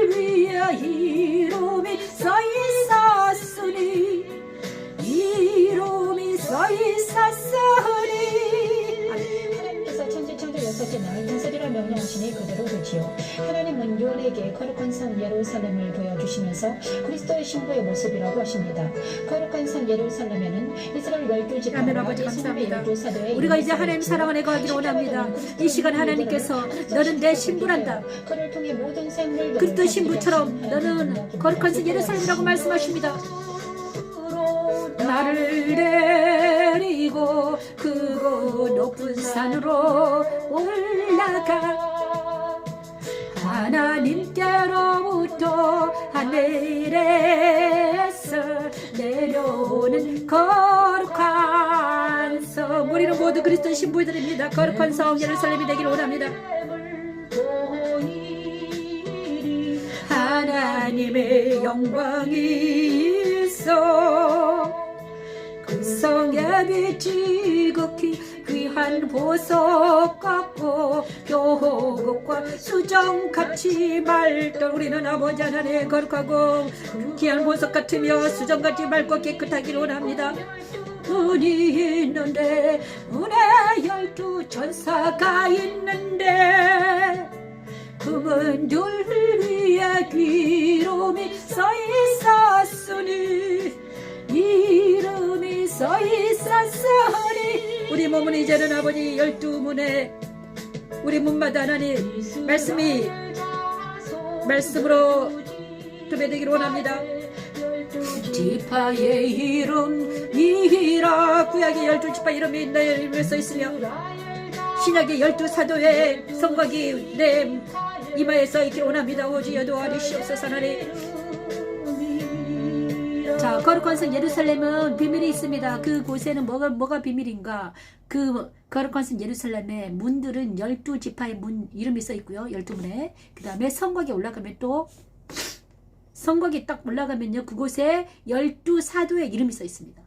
위에 이름이 써 있었으니 이름이 써 있었으니 하나님께서 천지창조 여섯째 날 다스리라 명령하시니 그대로 되지요. 하나님은 요한에게 거룩한 성 예루살렘을 보여주시면서 그리스도의 신부의 모습이라고 하십니다. 거룩한 성 예루살렘에는 이스라엘 12지파와 아버지 감사합니다. 12사도의 우리가 이제 하나님 사랑 안에 거하기를 원합니다. 이 시간 하나님께서 너는 내 신부란다. 그를 통해 모든 생물들을 그리스도 신부처럼 너는 거룩한 성 예루살렘이라고 말씀하십니다. 나를 데리고 그 높은 산으로 올라가 하나님께로부터 하늘에서 내려오는 거룩한 성 우리는 모두 그리스도 신부들입니다. 거룩한 성 예루살렘이 되기를 원합니다. 하나님의 영광이 있어 그 성의 빛이 극히 귀한 보석 같고 교복과 수정같이 맑던 우리는 아버지 하나님의 거룩하고 귀한 보석 같으며 수정같이 맑고 깨끗하기를 원합니다. 문이 있는데 문에 12 전사가 있는데 그 문들 위에 이름이 써 있었으니 이름이 써 있었으니 우리 몸은 이제는 아버지 12문에 우리 문마다 하나님 말씀으로 도배되기를 원합니다. 지파의 이름이라. 구약의 12지파 이름이 나의 이름에 써있으며 신약의 12사도의 성곽이 내 이마에 써있기를 원합니다. 오직 여도하리시옵소서. 하나님. 자, 거룩한 성 예루살렘은 비밀이 있습니다. 그곳에는 뭐가 비밀인가? 그 거룩한 성 예루살렘의 문들은 12지파의 문 이름이 써 있고요. 12문에. 그 다음에 성곽에 올라가면 또 성곽에 딱 올라가면요. 그곳에 12사도의 이름이 써 있습니다.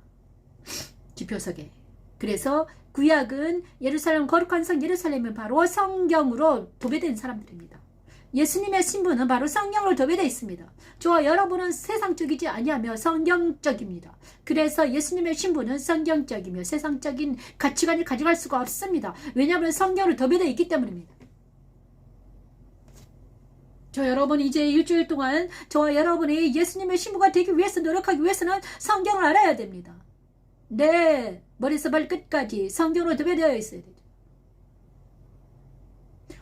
지표석에. 그래서 구약은 예루살렘, 거룩한 성 예루살렘은 바로 성경으로 도배된 사람들입니다. 예수님의 신분은 바로 성경으로 도배되어 있습니다. 저와 여러분은 세상적이지 아니하며 성경적입니다. 그래서 예수님의 신분은 성경적이며 세상적인 가치관을 가져갈 수가 없습니다. 왜냐하면 성경으로 도배되어 있기 때문입니다. 저 여러분 이제 일주일 동안 저와 여러분이 예수님의 신부가 되기 위해서 노력하기 위해서는 성경을 알아야 됩니다. 네, 머리에서 발끝까지 성경으로 도배되어 있어야 되죠.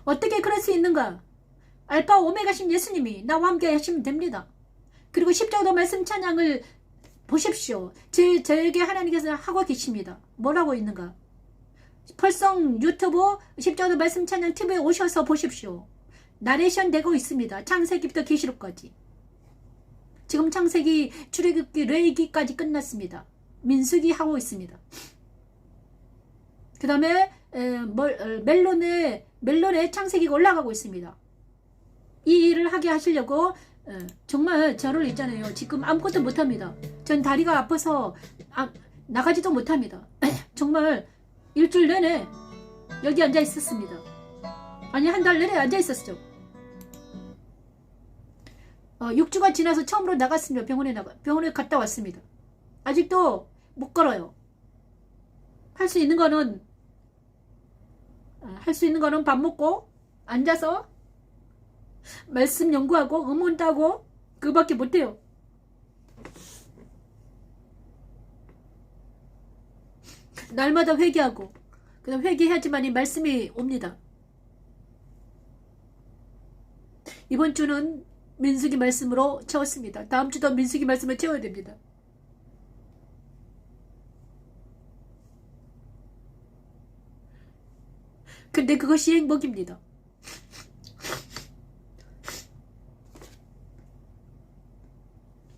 어떻게 그럴 수 있는가? 알파 오메가신 예수님이 나와 함께 하시면 됩니다. 그리고 십자가도 말씀 찬양을 보십시오. 저에게 하나님께서 하고 계십니다. 뭐라고 있는가? 펄성 유튜브 십자가도 말씀 찬양 TV에 오셔서 보십시오. 나레이션 되고 있습니다. 창세기부터 계시록까지. 지금 창세기, 출애굽기, 레위기까지 끝났습니다. 민수기 하고 있습니다. 그 다음에 멜론에 창세기가 올라가고 있습니다. 이 일을 하게 하시려고 정말 저를 있잖아요. 지금 아무것도 못합니다. 전 다리가 아파서 나가지도 못합니다. 정말 일주일 내내 여기 앉아 있었습니다. 아니 한 달 내내 앉아 있었죠. 6주가 지나서 처음으로 나갔습니다. 병원에 갔다 왔습니다. 아직도 못 걸어요. 할 수 있는 거는 밥 먹고 앉아서 말씀 연구하고 음원 따고 그밖에 못해요. 날마다 회개하고 그 다음 회개해야지만 이 말씀이 옵니다. 이번 주는 민수기 말씀으로 채웠습니다. 다음 주도 민수기 말씀을 채워야 됩니다. 근데 그것이 행복입니다.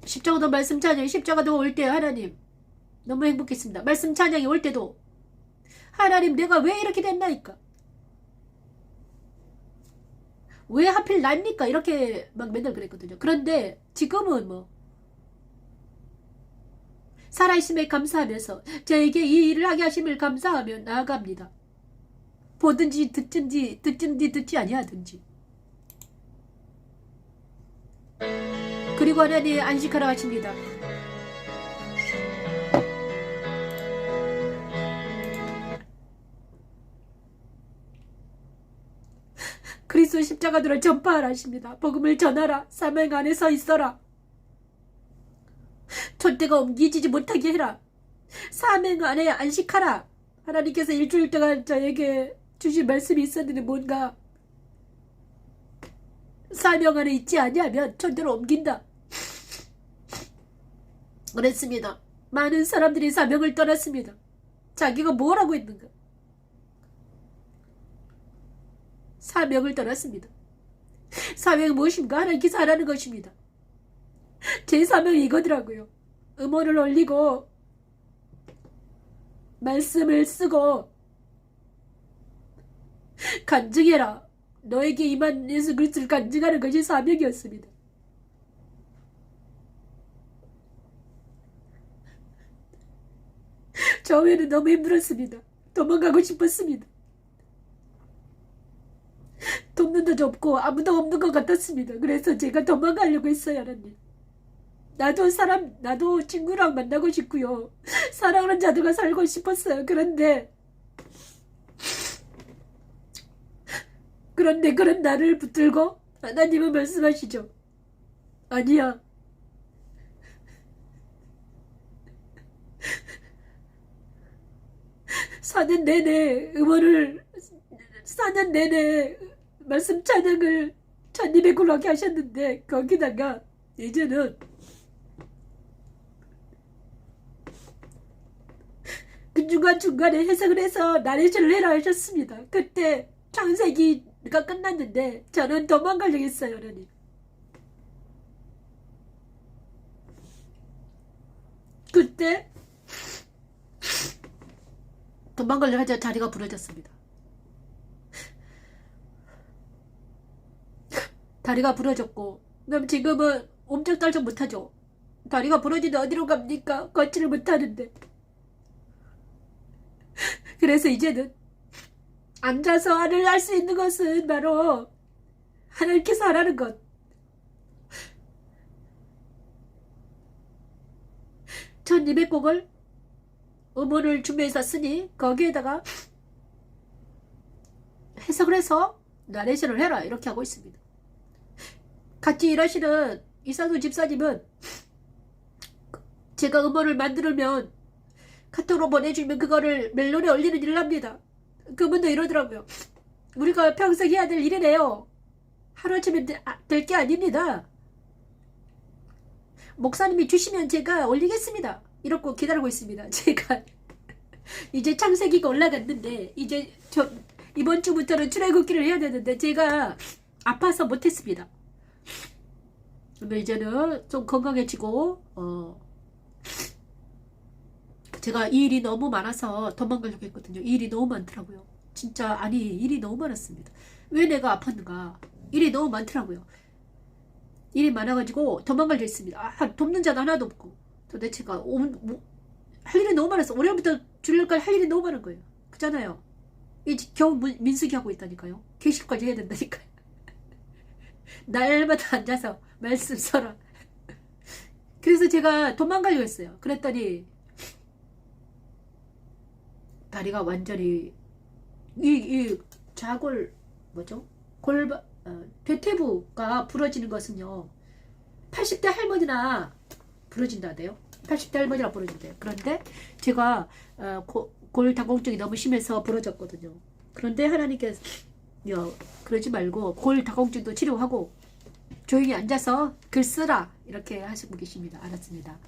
십자가도 말씀 찬양이 십자가도 올 때 하나님 너무 행복했습니다. 말씀 찬양이 올 때도 하나님 내가 왜 이렇게 됐나이까? 왜 하필 납니까? 이렇게 막 맨날 그랬거든요. 그런데 지금은 뭐 살아있음에 감사하면서 저에게 이 일을 하게 하심을 감사하며 나아갑니다. 보든지 듣지 아니하든지. 그리고 하나님 안식하라 하십니다. 그리스도 십자가들을 전파하라 하십니다. 복음을 전하라. 사명 안에 서 있어라. 촛대가 옮기지지 못하게 해라. 사명 안에 안식하라. 하나님께서 일주일 동안 저에게 주신 말씀이 있었는데 뭔가 사명 안에 있지 아니하면 촛대로 옮긴다. 그랬습니다. 많은 사람들이 사명을 떠났습니다. 자기가 뭘 하고 있는가? 사명을 떠났습니다. 사명이 무엇인가? 하나님께서 하라는 것입니다. 제 사명이 이거더라고요. 음원을 올리고 말씀을 쓰고 간증해라. 너에게 임한 예수 그리스도를 간증하는 것이 사명이었습니다. 처음에는 너무 힘들었습니다. 도망가고 싶었습니다. 돕는 데도 없고 아무도 없는 것 같았습니다. 그래서 제가 도망가려고 했어요. 하나님. 나도 친구랑 만나고 싶고요. 사랑하는 자들과 살고 싶었어요. 그런데 그런 나를 붙들고 하나님은 말씀하시죠. 아니야. 사년 내내 음원을 4년 내내 말씀 찬양을 1200을 하게 하셨는데 거기다가 이제는 그 중간중간에 해석을 해서 나레이션을 해라 하셨습니다. 그때 창세기가 끝났는데 저는 도망가려고 했어요. 하나님. 그때 도망가려고 하자 다리가 부러졌습니다. 다리가 부러졌고 그럼 지금은 옴짝달짝 못하죠. 다리가 부러지는데 어디로 갑니까? 걷지를 못하는데. 그래서 이제는 앉아서 하늘 할 수 있는 것은 바로 하나님께서 하라는 것. (1200곡을) 음원을 준비해서 쓰니 거기에다가 해석을 해서 나레이션을 해라 이렇게 하고 있습니다. 같이 일하시는 이상수 집사님은 제가 음원을 만들면 카톡으로 보내주면 그거를 멜론에 올리는 일을 합니다. 그분도 이러더라고요. 우리가 평생 해야 될 일이네요. 하루아침에 될 게 아닙니다. 목사님이 주시면 제가 올리겠습니다. 이러고 기다리고 있습니다. 제가 이제 창세기가 올라갔는데 이제 이번 주부터는 출애굽기를 해야 되는데 제가 아파서 못했습니다. 근데 이제는 좀 건강해지고 제가 이 일이 너무 많아서 도망가려고 했거든요. 이 일이 너무 많더라고요. 진짜 아니 일이 너무 많았습니다. 왜 내가 아팠는가? 일이 너무 많더라고요. 일이 많아가지고 도망가려고 했습니다. 돕는 자도 하나도 없고 도대체가 할 일이 너무 많았어. 올해부터 주일까지 할 일이 너무 많은 거예요. 그잖아요. 이제 겨우 민수기 하고 있다니까요. 개식까지 해야 된다니까요. 날마다 앉아서 말씀 써라. 그래서 제가 도망가려고 했어요. 그랬더니 다리가 완전히 이 좌골 뭐죠? 대퇴부가 부러지는 것은요 80대 할머니나 부러진다대요. 80대 할머니나 부러진대요. 그런데 제가 골다공증이 너무 심해서 부러졌거든요. 그런데 하나님께서 그러지 말고 골다공증도 치료하고 조용히 앉아서 글 쓰라 이렇게 하시고 계십니다. 알았습니다.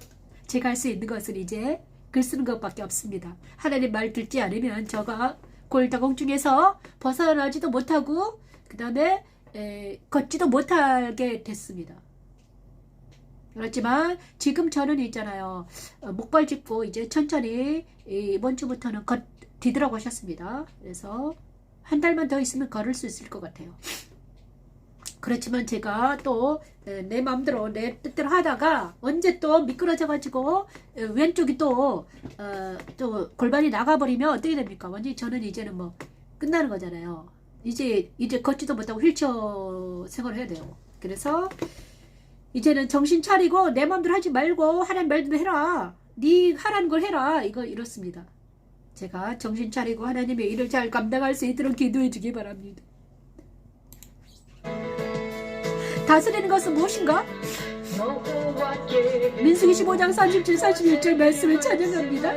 제가 할 수 있는 것은 이제 글 쓰는 것밖에 없습니다. 하나님 말 듣지 않으면 저가 골다공증에서 벗어나지도 못하고 그 다음에 걷지도 못하게 됐습니다. 그렇지만 지금 저는 있잖아요. 목발 짚고 이제 천천히 이번 주부터는 디더라고 하셨습니다. 그래서 한 달만 더 있으면 걸을 수 있을 것 같아요. 그렇지만 제가 또 내 마음대로 내 뜻대로 하다가 언제 또 미끄러져 가지고 왼쪽이 또 골반이 나가버리면 어떻게 됩니까? 완전히 저는 이제는 뭐 끝나는 거잖아요. 이제 걷지도 못하고 휠체어 생활을 해야 돼요. 그래서 이제는 정신 차리고 내 마음대로 하지 말고 하나님 말대로 해라. 네 하라는 걸 해라. 이렇습니다. 제가 정신 차리고 하나님의 일을 잘 감당할 수 있도록 기도해 주기 바랍니다. 다스리는 것은 무엇인가? 민수기 15장 37, 41절 말씀을 찬양합니다.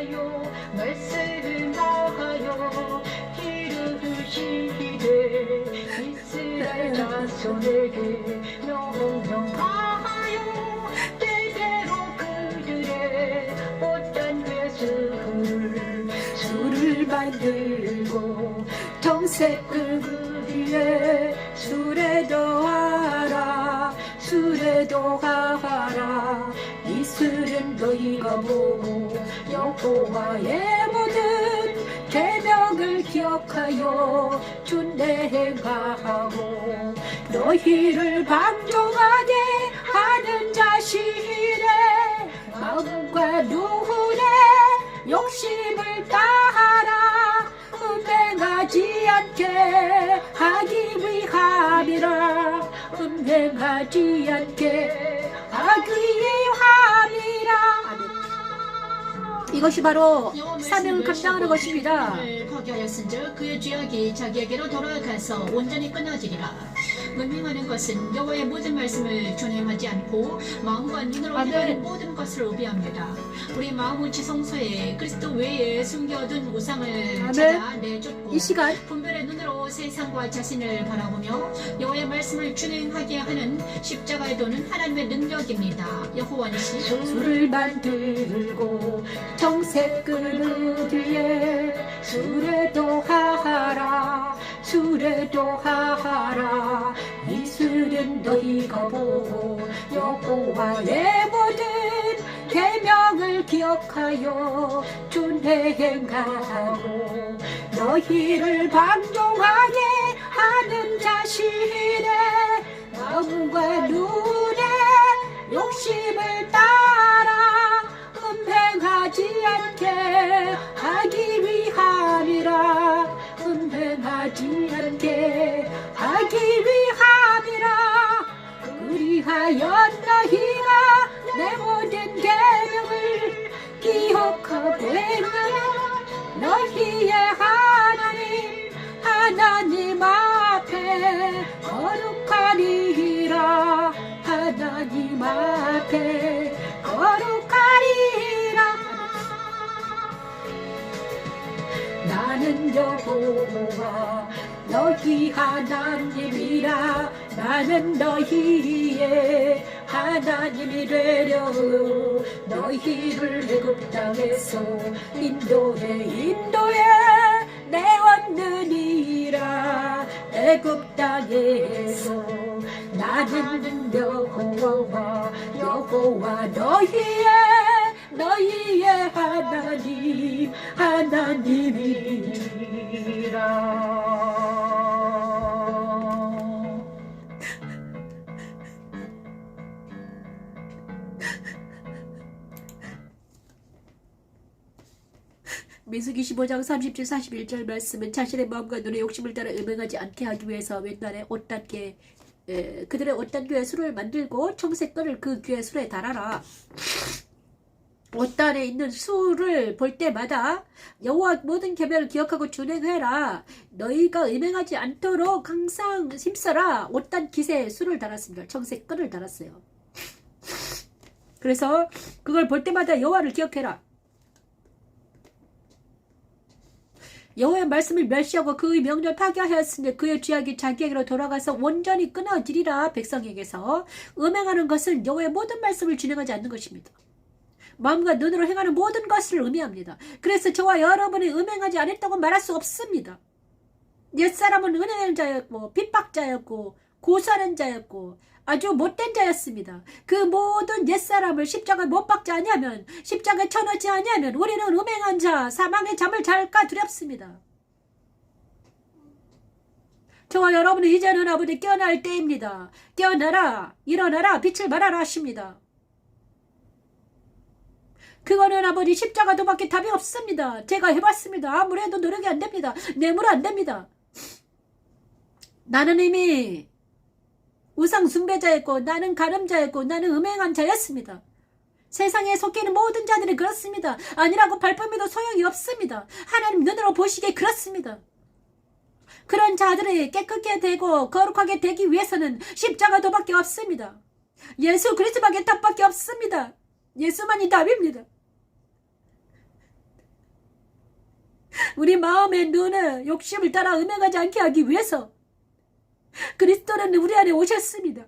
술을 만들고 정색을 위해 술에 더하라 술에 더하라 이 술은 너희가 보고 여호와의 모든 계명을 기억하여 준내 행하고 너희를 방종하게 하는 자신의 마음과 눈에 욕심을 따라 음행하지 않게 하기 위함이라 음행하지 않게 하기 위함이라. 아멘. 이것이 바로 사명을 감당하는 것입니다. 포기하였은즉 그의 죄악이 자기에게로 돌아가서 온전히 끊어지리라. 음행하는 것은 여호와의 모든 말씀을 준행하지 않고 마음과 눈으로 아멘. 행하는 모든 것을 의미합니다. 우리 마음의 지성소에 그리스도 외에 숨겨둔 우상을 아멘. 찾아 내쫓고 이 시간 분별의 눈으로 세상과 자신을 바라보며 여호와의 말씀을 준행하게 하는 십자가의 도는 하나님의 능력입니다. 여호와니시 술을 만들고 정색 끓는 뒤에 술에도 하하라 술에도 하하라 이 술은 너희가 보고 여호와의 모든 계명을 기억하여 준행하고 너희를 방종하게 하는 자신의 마음과 눈에 욕심을 따라 음행하지 않게 하기 위함이라 음행하지 않게 하기 위함이라 그리하여 너희가 내 모든 계명을 기억하고 행하라 너희의 하나님 앞에 거룩하리라 하나님 앞에 거룩하리라 나는 여호와 너희 하나님이라 나는 너희의 하나님이 되려 너희를 애굽 땅에서 인도해 내었느니라 애굽 땅에서 나는 여호와 너희의 하나님이라 민수기 15장 30절 41절 말씀은 자신의 마음과 눈의 욕심을 따라 음행하지 않게 하기 위해서 왼날에 옷단께 그들의 옷단교에 술을 만들고 청색끈을 그 귀에 술에 달아라. 옷단에 있는 술을 볼 때마다 여호와 모든 계명을 기억하고 준행해라. 너희가 음행하지 않도록 항상 힘써라. 옷단 깃에 술을 달았습니다. 청색끈을 달았어요. 그래서 그걸 볼 때마다 여호와를 기억해라. 여호와의 말씀을 멸시하고 그의 명령을 파괴하였으니 그의 죄악이 자기에게로 돌아가서 온전히 끊어지리라. 백성에게서 음행하는 것은 여호와의 모든 말씀을 준행하지 않는 것입니다. 마음과 눈으로 행하는 모든 것을 의미합니다. 그래서 저와 여러분이 음행하지 않았다고 말할 수 없습니다. 옛사람은 은행하는 자였고 핍박자였고 고소하는 자였고 아주 못된 자였습니다. 그 모든 옛사람을 십자가에 못 박지 아니하면 십자가에 쳐넣지 아니하면 우리는 음행한 자 사망의 잠을 잘까 두렵습니다. 저와 여러분은 이제는 아버지 깨어날 때입니다. 깨어나라 일어나라 빛을 발하라 하십니다. 그거는 아버지 십자가 도밖에 답이 없습니다. 제가 해봤습니다. 아무리 해도 노력이 안 됩니다. 뇌물 안 됩니다. 나는 이미 우상 숭배자였고 나는 가늠자였고 나는 음행한 자였습니다. 세상에 속해 있는 모든 자들이 그렇습니다. 아니라고 발뺌해도 소용이 없습니다. 하나님 눈으로 보시기에 그렇습니다. 그런 자들이 깨끗게 되고 거룩하게 되기 위해서는 십자가 도밖에 없습니다. 예수 그리스도밖에 답밖에 없습니다. 예수만이 답입니다. 우리 마음의 눈을 욕심을 따라 음행하지 않게 하기 위해서 그리스도는 우리 안에 오셨습니다.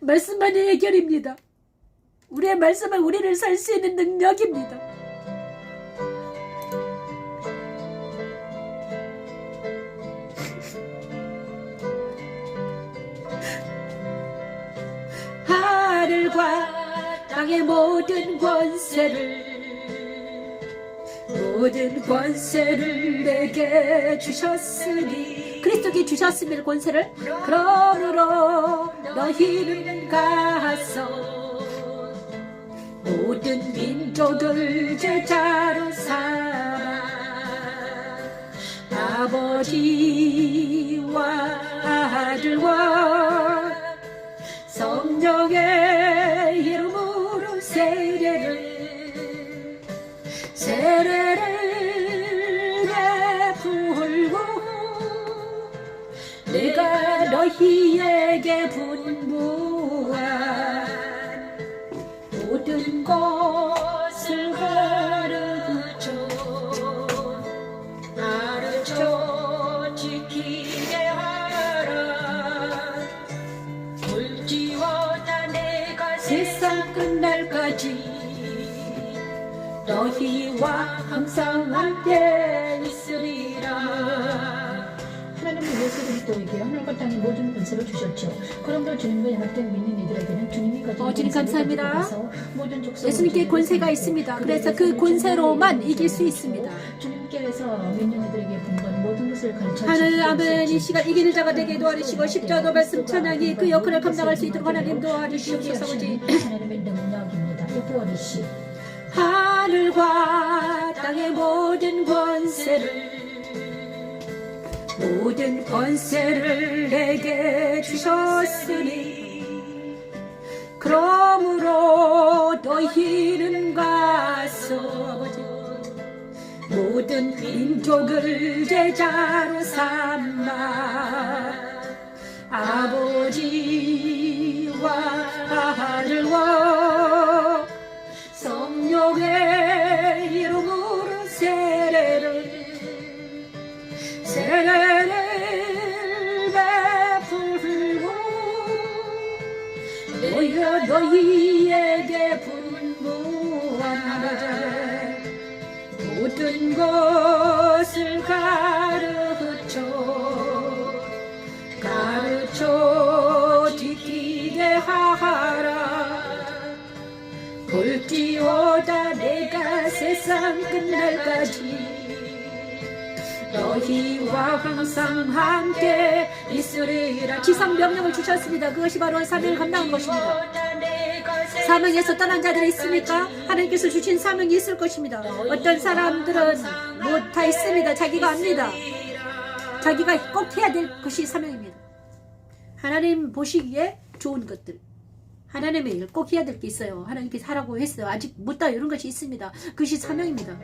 말씀만이 해결입니다. 우리의 말씀은 우리를 살 수 있는 능력입니다. 하늘과 땅의 모든 권세를 내게 주셨으니 그리스도께 주셨으면 권세를 그러므로 너희는 가서 모든 민족을 제자로 삼아 아버지와 아들과 성령의 이름으로 세례를 내가 너희에게 분부한 모든 것을 가르쳐 지키게 하라. 물지어다 내가 세상 끝날까지 너희와 항상 함께 있으리라. 하나님은 예수 그리스도에게 하늘과 땅의 모든 권세를 주셨죠. 그러므로 주님과 연합된 믿는 이들에게는 주님이 가진 주님 감사합니다. 권세를 모든 족속을 예수님께 권세가 있습니다. 그래서 그 권세로만 이길 수 있습니다. 주님께서 믿는 이들에게 본 건 모든 것을 가르쳐 하늘 아멘. 이 시간 이기는 자가 되게 도와주시고 십자도 말씀 찬양이 그 역할을 감당할 수 있도록 하나님 도와주시옵소서. 아버지. 하나님의 능력입니다. 여호와니시 하늘과 땅의 모든 권세를 내게 주셨으니 그러므로 너희는 가서 모든 민족을 제자로 삼아 아버지와 아들과 성령의 이름으로 세례를 베풀고 너희에게 분부한 모든 것을 가르쳐 지키게 하라. 볼지어다 내가 세상 끝날까지 너희와 항상 함께 있으리라. 지상 명령을 주셨습니다. 그것이 바로 사명을 감당한 것입니다. 사명에서 떠난 자들이 있습니까? 하나님께서 주신 사명이 있을 것입니다. 어떤 사람들은 뭐 다 있습니다. 자기가 압니다. 자기가 꼭 해야 될 것이 사명입니다. 하나님 보시기에 좋은 것들, 하나님의 일 꼭 해야 될 게 있어요. 하나님께서 하라고 했어요. 아직 못다 이런 것이 있습니다. 그것이 사명입니다.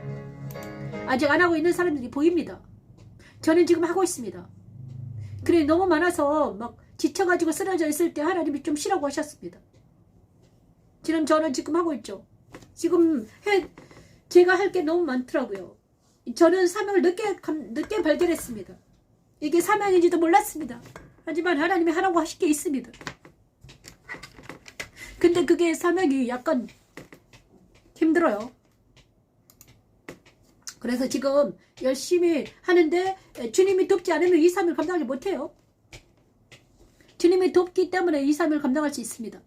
아직 안 하고 있는 사람들이 보입니다. 저는 지금 하고 있습니다. 그래 너무 많아서 막 지쳐가지고 쓰러져 있을 때 하나님이 좀 쉬라고 하셨습니다. 저는 지금 하고 있죠. 지금 제가 할 게 너무 많더라고요. 저는 사명을 늦게 발견했습니다. 이게 사명인지도 몰랐습니다. 하지만 하나님이 하라고 하실 게 있습니다. 근데 그게 사명이 약간 힘들어요. 그래서 지금 열심히 하는데 주님이 돕지 않으면 이 사명을 감당하지 못해요. 주님이 돕기 때문에 이 사명을 감당할 수 있습니다.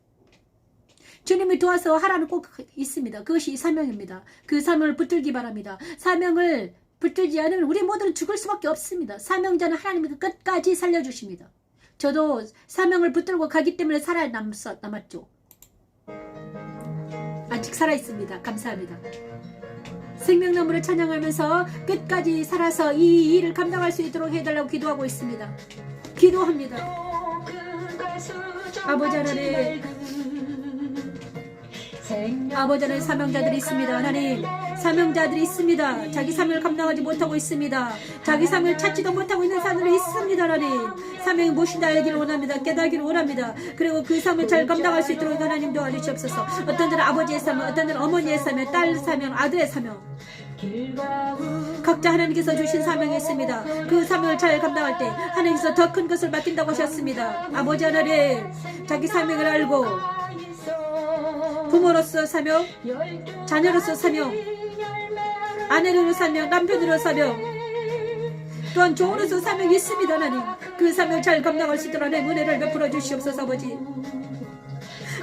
주님이 도와서 하라는 꼭 있습니다. 그것이 이 사명입니다. 그 사명을 붙들기 바랍니다. 사명을 붙들지 않으면 우리 모두는 죽을 수밖에 없습니다. 사명자는 하나님이 끝까지 살려주십니다. 저도 사명을 붙들고 가기 때문에 살아남았죠. 아직 살아있습니다. 감사합니다. 생명나무를 찬양하면서 끝까지 살아서 이 일을 감당할 수 있도록 해달라고 기도하고 있습니다. 기도합니다. 아버지 하나님, 아버지 하나님, 사명자들이 있습니다. 하나님, 사명자들이 있습니다. 자기 사명을 감당하지 못하고 있습니다. 자기 사명을 찾지도 못하고 있는 사람들이 있습니다. 하나님, 사명이 무엇인지 알기를 원합니다. 깨닫기를 원합니다. 그리고 그 사명을 잘 감당할 수 있도록 하나님 도와주시옵소서. 어떤 들은 아버지의 사명, 어떤 들은 어머니의 사명, 딸 사명, 아들의 사명, 각자 하나님께서 주신 사명이 있습니다. 그 사명을 잘 감당할 때 하나님께서 더 큰 것을 맡긴다고 하셨습니다. 아버지 하나님, 자기 사명을 알고 부모로서 사명, 자녀로서 사명, 아내로서 사명, 남편으로서 사명, 또한 종으로서 사명이 있습니다. 하나님, 그 사명을 잘 감당할 수 있도록 하나님 은혜를 베풀어 주시옵소서. 아버지,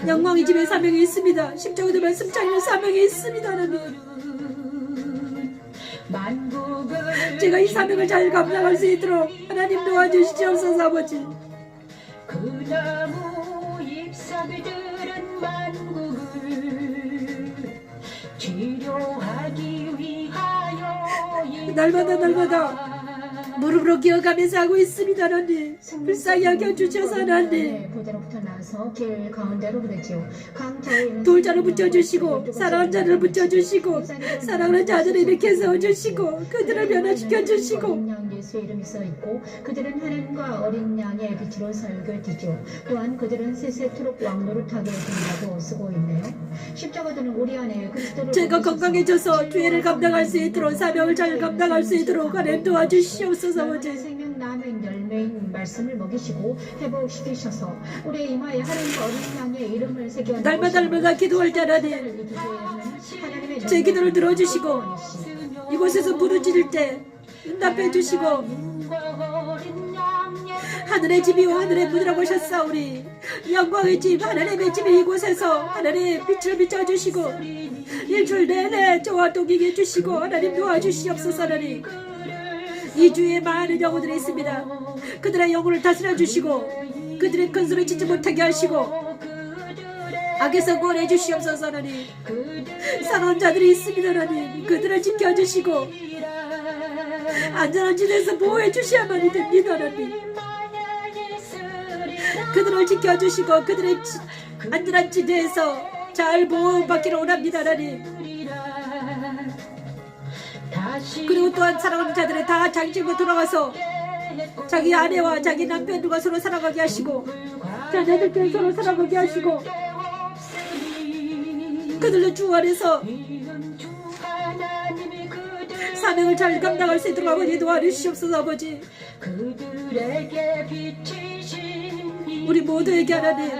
영광의 집에 사명이 있습니다. 십자가도 말씀 차리는 사명이 있습니다. 하나님, 제가 이 사명을 잘 감당할 수 있도록 하나님 도와주시옵소서. 아버지, 그 나무 잎사귀들은 만국을 치료하기 위하여 날마다 무릎으로 기어가면서 하고 있습니다. 하나님 불쌍히 여겨주셔서 하나님 보대로부터 나서 길 가운데로 흐르지요. 돌자를 붙여주시고 사랑하는 자를 붙여주시고 사랑하는 자들을 일으켜 세워주시고 그들을 변화시켜주시고 어린 양 예수의 이름이 써있고 그들은 하나님과 어린 양의 빛으로 설교되죠. 또한 그들은 세세토록 왕노릇하게 된다고 쓰고 있네요. 십자가도는 우리 안에 그리스도를 제가 보내셔서 건강해져서 주의를 감당할 수 있도록 사명을 잘 감당할 수 있도록 하나님 도와주시옵소서. 아버지 생명 남은 열매인 말씀을 먹이시고 회복시키셔서 우리의 이마에 하나님과 어린 양의 이름을 새겨 날마다 기도할 때 하나님 제 기도를 들어주시고 이곳에서 부르짖을 때 응답해 주시고 하늘의 집이요 하늘의 문이라고 하셨사오니 영광의 집 하나님의 집이 이곳에서 하나님의 빛을 비춰주시고 일주일 내내 저와 동행해 해주시고 하나님 도와주시옵소서. 하나님 이 주에 많은 영혼들이 있습니다. 그들의 영혼을 다스려 주시고 그들의 큰 소리 짓지 못하게 하시고 악에서 구원해 주시옵소서. 하나님 사랑하는 자들이 있습니다. 하나님 그들을 지켜주시고 안전한 지대에서 보호해 주셔야만이 됩니다. 하나님 그들을 지켜주시고 그들의 안전한 지대에서 잘 보호받기를 원합니다. 하나님 그리고 또한 사랑하는 자들이 다 자기 집으로 돌아가서 자기 아내와 자기 남편들과 서로 살아가게 하시고 자녀들끼리 서로 살아가게 하시고 그들도 주 안에서 사명을 잘 감당할 수 있도록 아버지 도와주시옵소서. 아버지 우리 모두에게 하나님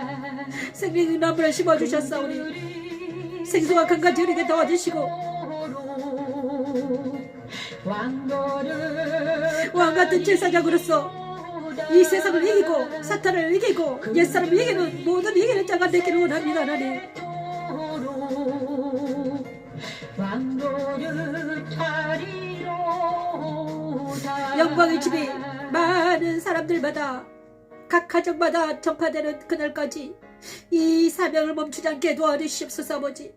생명의 나무를 심어주셨사오니 생수가 강같이 흐르게 도와주시고 왕같은 제사장으로서 이 세상을 이기고 사탄을 이기고 옛사람을 이기는 모든 이기는 자가 되기를 원합니다. 하나님 영광의 집이 많은 사람들마다 각 가정마다 전파되는 그날까지 이 사명을 멈추지 않게 도와주시옵소서. 아버지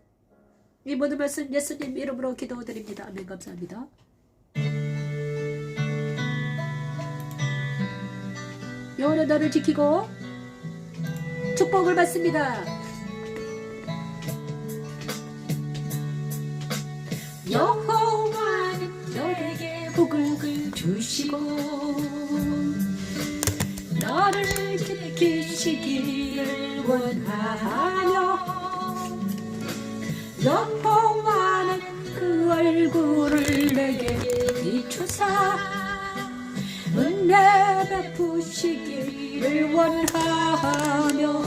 이 모든 말씀 예수님 이름으로 기도드립니다. 아멘. 감사합니다. 여호와는 너를 지키고 축복을 받습니다. 여호와는 너에게 복을 주시고 너를 지키시기를 원하며 여호와는 그 얼굴을 내게 비추사 은혜 베푸시기를 원하며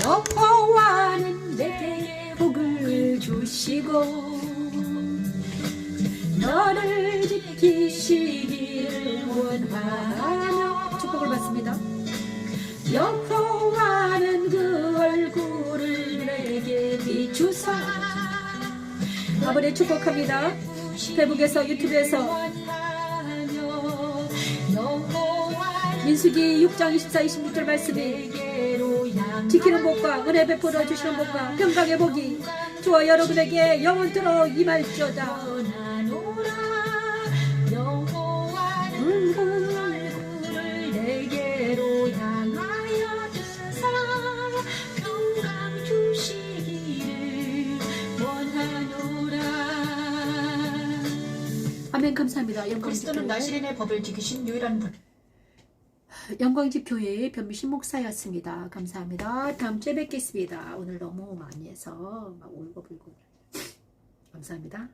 여호와는 내게 복을 주시고 너를 지키시기를 원하며 축복을 받습니다. 여호와는 그 얼굴을 내게 비추사 아버지 축복합니다. 페북에서 유튜브에서 민수기 6장 24, 26절 말씀이 지키는 복과 은혜 베풀어 주시는 복과 평강의 복이 저와 여러분에게 영원토록 임할지어다. 내게로 향하여 주사 평강 주시기를 원하노라. 아멘. 감사합니다. 그리스도는 나시린의 법을 지키신 유일한 분. 영광집 교회의 변미신 목사였습니다. 감사합니다. 다음 주에 뵙겠습니다. 오늘 너무 많이 해서 막 울고불고. 감사합니다.